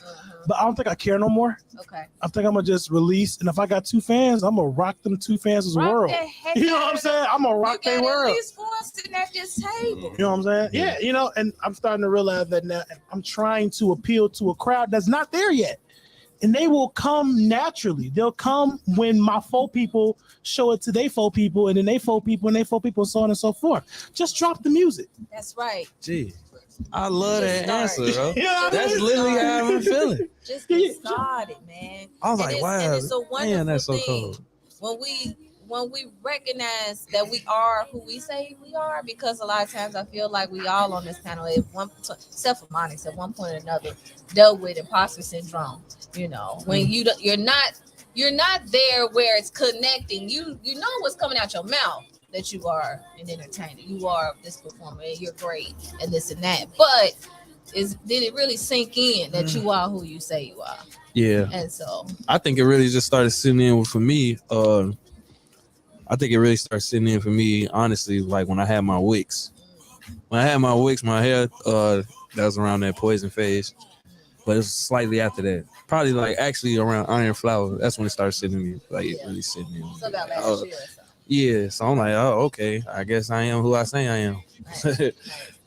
But I don't think I care no more. Okay. I think I'm going to just release. And if I got 2 fans, I'm going to rock them 2 fans' world. You know what I'm saying? I'm going to rock their world. At least 4 sitting at this table. You know what I'm saying? Yeah, and I'm starting to realize that now. I'm trying to appeal to a crowd that's not there yet. And they will come naturally. They'll come when my 4 people show it to their 4 people, and then they 4 people, and they 4 people, so on and so forth. Just drop the music. That's right. Gee, I love that answer, bro. Yeah, that's literally how I've been feeling. Just get started, man. I was like, wow, and it's a wonderful that's so thing cool. when we recognize that we are who we say we are, because a lot of times I feel like we all on this panel, except for Monix, at one point or another, dealt with imposter syndrome. You know, when you're not there where it's connecting. You know what's coming out your mouth, that you are an entertainer, you are this performer, and you're great, and this and that. But did it really sink in that you are who you say you are? Yeah. And so I think it really just started sitting in for me. I think it really started sitting in for me, honestly, like when I had my wigs. When I had my wigs, my hair, that was around that poison phase. But it was slightly after that. Probably like actually around Iron Flower. That's when it started sitting in me. Like it really sitting in me. So about last year or so. Yeah. So I'm like, oh, okay. I guess I am who I say I am. Nice.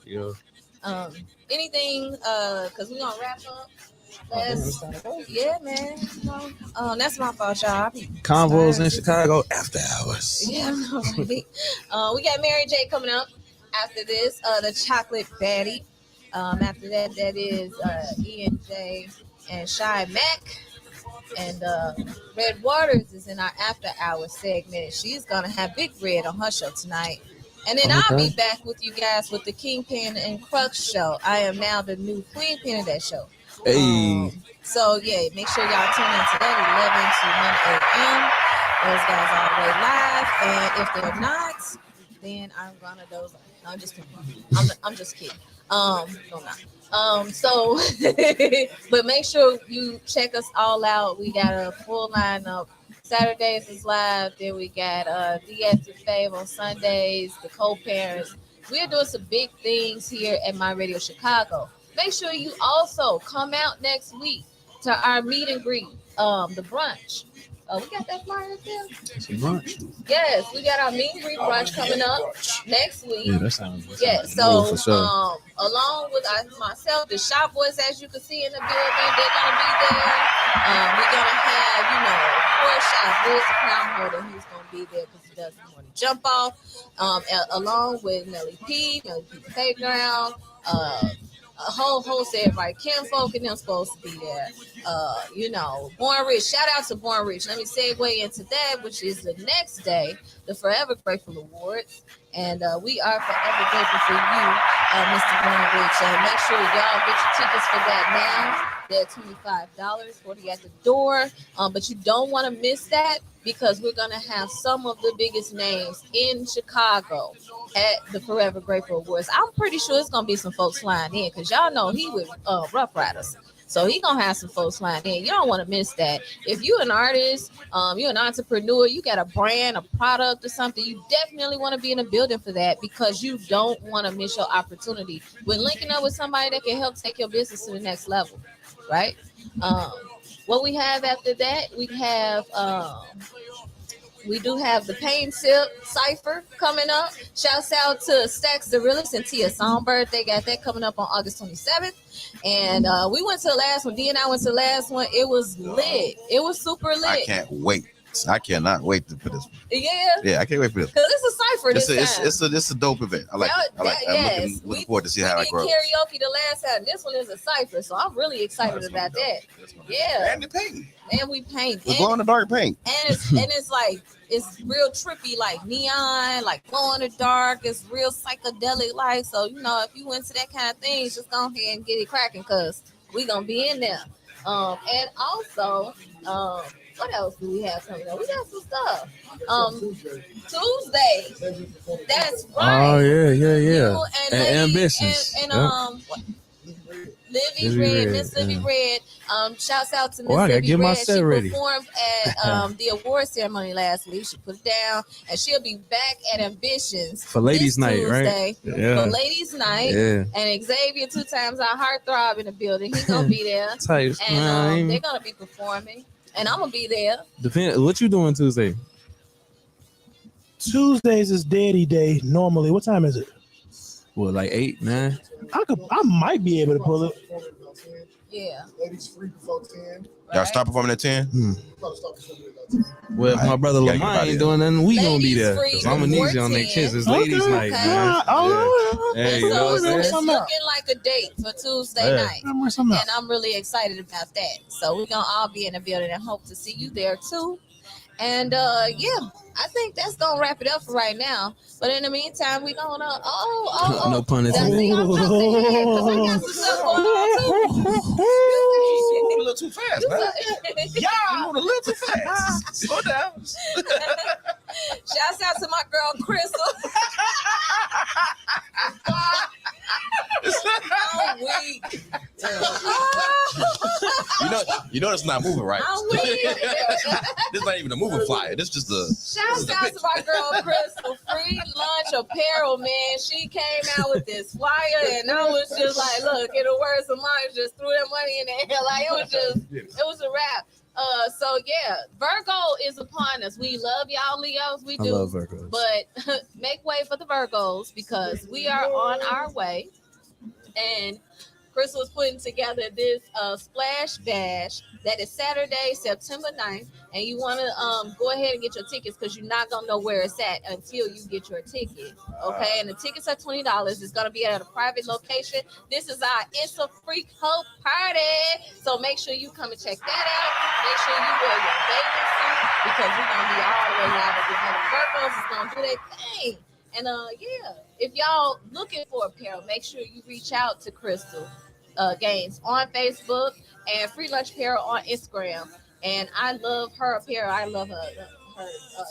You know. Anything, because we're gonna wrap up. Yeah, man. That's my fault, y'all. Convos in Chicago after hours. Yeah, we got Mary J coming up after this. The Chocolate Baddie. After that is E&J and Shy Mac. And Red Waters is in our after hours segment. She's gonna have Big Red on her show tonight. And then I'll be back with you guys with the Kingpin and Crux show. I am now the new Queenpin of that show. Hey. So yeah, make sure y'all tune in to that 11 to 1 a.m. Those guys are already live, and if they're not, then I'm gonna doze off. No, I'm just kidding. I'm just kidding. No, not. So, but make sure you check us all out. We got a full lineup. Saturdays is live. Then we got DS Fave on Sundays. The co-parents. We're doing some big things here at My Radio Chicago. Make sure you also come out next week to our meet and greet, the brunch. Oh, we got that flyer there. Some brunch. Yes, we got our meet and greet brunch coming up next week. Yeah, that sounds. So for sure. along with myself, the shop boys, as you can see in the building, they're gonna be there. We're gonna have, Shop Wolf, the crown holder, he's gonna be there because he doesn't want to jump off. Along with Melly P Playground, a whole host of everybody. Kim Folk and them supposed to be there. Born Rich. Shout out to Born Rich. Let me segue into that, which is the next day, the Forever Grateful Awards. And we are forever grateful for you, Mr. Born Rich. Make sure y'all get your tickets for that now. They're $25, $40 at the door. But you don't want to miss that because we're going to have some of the biggest names in Chicago at the Forever Grateful Awards. I'm pretty sure it's going to be some folks flying in because y'all know he with Rough Riders. So he going to have some folks flying in. You don't want to miss that. If you're an artist, you're an entrepreneur, you got a brand, a product or something, you definitely want to be in a building for that because you don't want to miss your opportunity. When linking up with somebody that can help take your business to the next level, right? What we have after that, we do have the Pain Sip Cypher coming up. Shouts out to Stacks the Realist and Tia Songbird. They got that coming up on August 27th. And we went to the last one. D and I went to the last one. It was lit. It was super lit. I can't wait. I cannot wait for this. Yeah, I can't wait for this. Because it's a cipher this time. It's a dope event. I like it. Yes. I'm looking forward to see how it grows. Karaoke the last time. This one is a cipher, so I'm really excited about that. Yeah. And the paint. And we paint. It's glow in the dark paint. And it's like it's real trippy, like neon, like glow in the dark. It's real psychedelic, like so. If you into that kind of thing, just go ahead and get it cracking, cause we gonna be in there. And also, what else do we have coming up? We got some stuff. Tuesday. That's right. Oh yeah. And Ambitions. Livy Red, Miss Livy Red. Shouts out to Miss I gotta Livy get Red. my set she ready. performed at the award ceremony last week. She put it down, and she'll be back at Ambitions for Ladies' Night, Tuesday, right? Yeah. For Ladies' Night. Yeah. And Xavier, 2 times our heartthrob in the building. He's gonna be there, and they're gonna be performing, and I'm gonna be there. Depend. What you doing Tuesday? Tuesdays is Daddy Day normally. What time is it? What, like 8, 9? I might be able to pull it. Yeah. Ladies free before 10. Y'all start performing at 10? Well, if my brother Lamar ain't doing nothing, we gonna be there. Cause I'm gonna need you on that kiss. It's ladies' night, man. Hey, so it's looking like a date for Tuesday night, and I'm really excited about that. So we're gonna all be in the building and hope to see you there too. And I think that's gonna wrap it up for right now. But in the meantime, we gonna no pun intended. I'm jumping ahead 'cause I got some stuff going on too. You moved a little too fast, man. You moved a little too fast. Slow down. Shouts out to my girl Crystal. I'm weak. You know it's not moving right. I'm weak. This is not even a moving flyer. This is just a. Shouts out to my girl Crystal. Free lunch apparel, man. She came out with this flyer, and I was just like, look, in the words of mine, just threw that money in the air. Like it was a wrap. So yeah, Virgo is upon us. We love y'all Leos, we do. I love Virgos. But make way for the Virgos because we are on our way. And Crystal is putting together this splash bash that is Saturday, September 9th. And you want to go ahead and get your tickets because you're not going to know where it's at until you get your ticket. Okay. And the tickets are $20. It's going to be at a private location. This is our It's a Freak Hope party. So make sure you come and check that out. Make sure you wear your bathing suit because we're going to be all the way live at the Virgos is going to do their thing. And if y'all looking for apparel, make sure you reach out to Crystal Gaines on Facebook and Free Lunch Apparel on Instagram. And I love her apparel. I love her.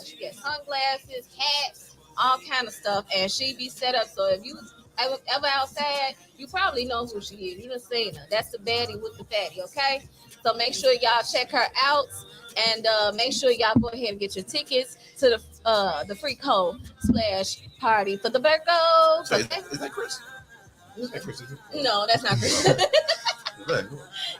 She gets sunglasses, hats, all kind of stuff, and she be set up. So if you ever outside, you probably know who she is. You done seen her. That's the baddie with the fatty. Okay, so make sure y'all check her out. And make sure y'all go ahead and get your tickets to the Freak Hole splash party for the Virgos. Okay? Is that Chris? No, that's not Chris.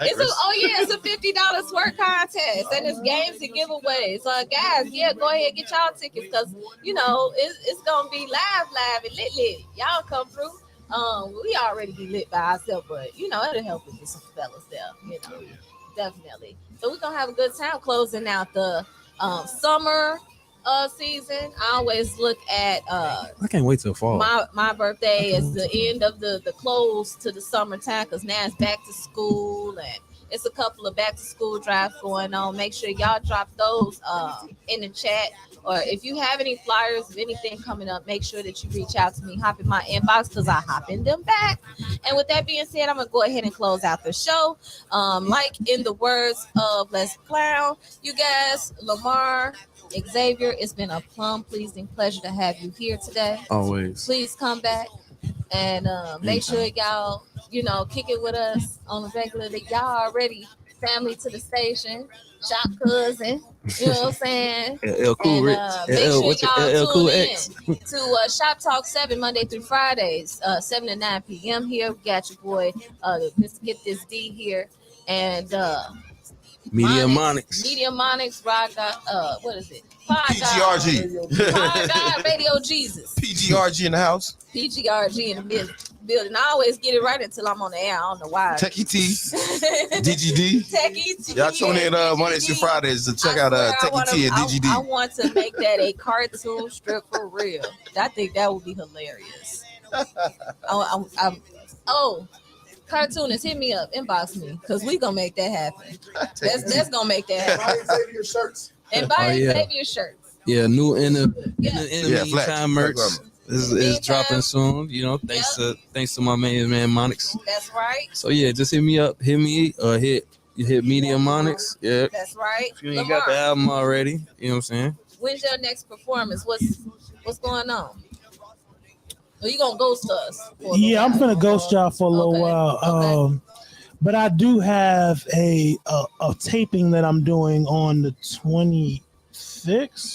It's a $50 twerk contest, and it's games and giveaways. So guys, go ahead, get y'all tickets, because it's gonna be live and lit. Y'all come through. We already be lit by ourselves, but it'll help if there's some fellas there. Definitely. So we're gonna have a good time closing out the summer season. I always look at I can't wait till fall. My birthday is the end of the close to the summertime, because now it's back to school, and it's a couple of back to school drives going on. Make sure y'all drop those in the chat, or if you have any flyers of anything coming up, make sure that you reach out to me, hop in my inbox, because I hop in them back. And with that being said, I'm gonna go ahead and close out the show. Like in the words of Let's Clown, you guys, Lamar, Xavier, it's been a pleasing pleasure to have you here today. Always. Please come back and make sure y'all, kick it with us on a regular. Y'all already family to the station, shop cousin, you know what I'm saying? LL Cool Rich. Make sure y'all Cool tune X. in to Shop Talk 7 Monday through Fridays, 7 to 9 p.m. here. We got your boy, Mr. Get This D here, and Media Monix, Rock, what is it? PGRG. God Radio Jesus. PGRG in the house. PGRG in the building. I always get it right until I'm on the air. I don't know why. Techie T. DGD. Techie T. Y'all tune in Mondays through Fridays to check out Techie T and DGD. I want to make that a cartoon strip for real. I think that would be hilarious. Cartoonists, hit me up, inbox me, because we gonna make that happen. That's gonna make that happen. Buy Xavier shirts. And buy Xavier shirts. Yeah, new in the meantime merch is dropping soon. Thanks to my main man Monix. That's right. So just hit me up, hit Media Monix. Yeah, that's right. If you ain't got the album already, you know what I'm saying. When's your next performance? What's going on? Are you gonna ghost us? I'm gonna ghost y'all for a little while. Okay. But I do have a taping that I'm doing on the 26th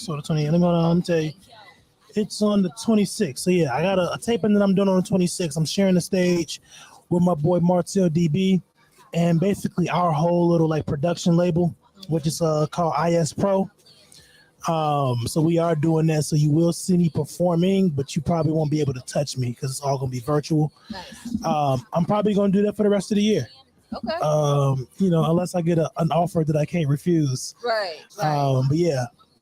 or the 28th. Let me tell you. It's on the 26th. So I got a taping that I'm doing on the 26th. I'm sharing the stage with my boy Martel DB, and basically our whole little production label, which is called IS Pro. So we are doing that. So you will see me performing, but you probably won't be able to touch me because it's all gonna be virtual. Nice. I'm probably gonna do that for the rest of the year. Okay. Unless I get an offer that I can't refuse. Right. But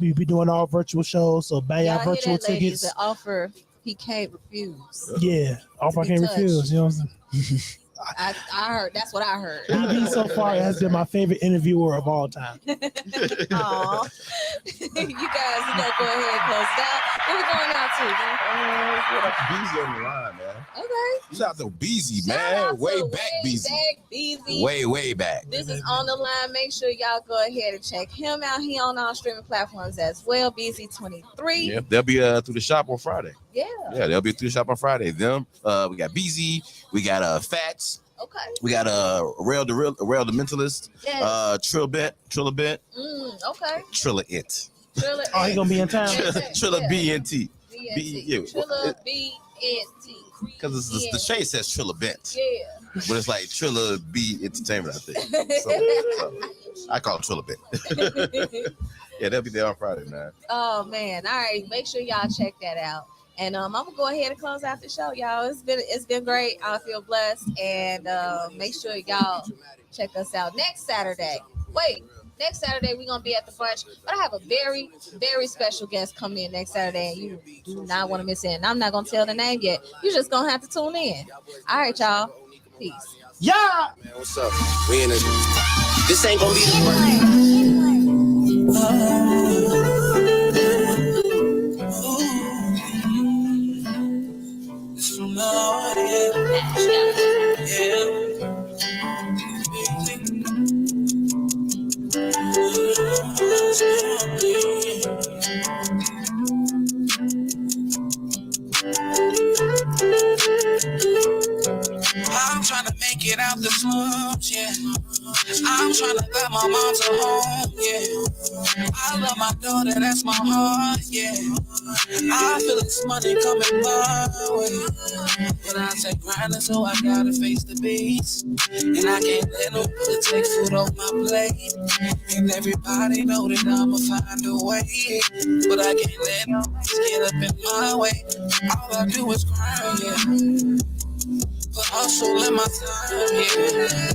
we be doing all virtual shows. So buy our virtual tickets. The offer he can't refuse. Yeah, offer I can't refuse. You know what I'm saying? I heard. That's what I heard. BB so far has been my favorite interviewer of all time. Aw. You guys, go ahead and close it out. What we going out to, man? Beezy on the line, man. Okay. Shout out to Beezy, man. Way back, Beezy. Way back. This is on the line. Make sure y'all go ahead and check him out. He on all streaming platforms as well. BZ23. Yep, they'll be through the shop on Friday. Yeah, they'll be through the shop on Friday. Them, we got BZ, we got Fats. Okay. We got Rail the Mentalist. Yes. Trillabent. Okay. Trilla It. Oh, he gonna be in town. Trilla BNT. Trilla BNT. Because the shade says Trilla Bent. Yeah. But it's like Trilla B Entertainment, I think. So I call it Trilla Bent. Yeah, they'll be there on Friday, man. Oh man. All right. Make sure y'all check that out. And I'm gonna go ahead and close out the show, y'all. It's been great. I feel blessed, and make sure y'all check us out next Saturday. Next Saturday we're gonna be at the brunch, but I have a very, very special guest coming in next Saturday, and you do not want to miss it. And I'm not gonna tell the name yet. You're just gonna have to tune in. All right, y'all. Peace. Yeah. Man, what's up? We in this ain't gonna be the I'm trying to make it out this morning. moms, yeah. I'm trying to let my mom to home, yeah. I love my daughter, that's my heart, yeah. I feel this money coming my way, but I take grinding, so I gotta face the beast. And I can't let nobody take food off my plate. And everybody know that I'ma find a way, but I can't let nobody get up in my way. All I do is grind, yeah. Put hustle in my time, yeah.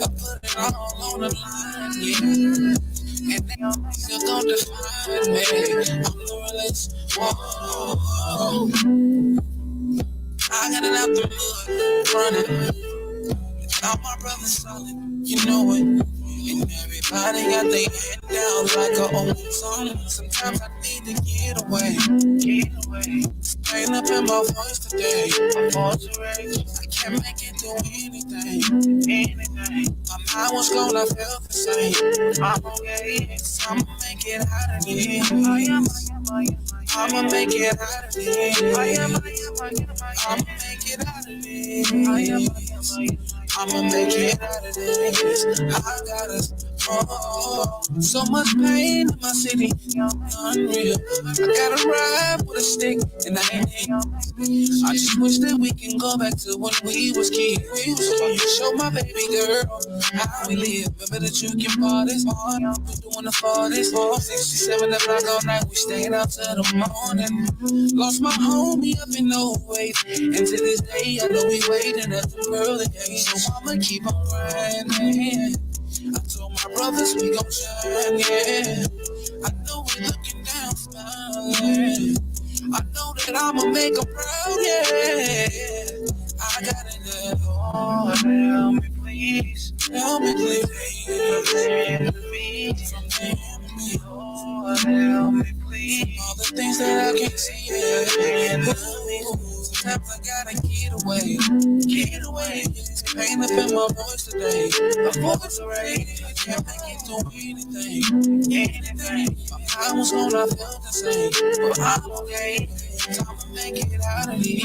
I put it all on the line, yeah. And they still don't define me. I'm the realest. Whoa. I got it out the mud, running. All my brothers solid, you know it. And everybody got their head down like a old song. Sometimes I need to get away. Strain up in my voice today. My voice raised. I can't make it do anything. My mind was gone, I felt the same. I'm okay. So I'ma make it out of here. I'ma make it out of here. I'ma make it out of here. I'ma make it out of this. I got us. Oh, so much pain in my city, unreal. I gotta ride with a stick, and I ain't it. I just wish that we can go back to when we was kids. Show my baby girl how we live. Remember that you can parties, we doing the farthest. 67 o'clock all night, we stayed out till the morning. Lost my homie up in no way, and to this day I know we waiting at the early days. So I'ma keep on grinding. I told my brothers we gon' shine, yeah. I know we looking down, smiling. I know that I'ma make them proud, yeah. I got it there. Lord, help me please. Help me please. From the enemy. Lord, help me please. All the things that I can't see, yeah. Sometimes I gotta get away. Pain up in my voice today. My voice raised. I can't make it do anything. My mind was on, I felt the same. But I'm okay. Time to make it out of here.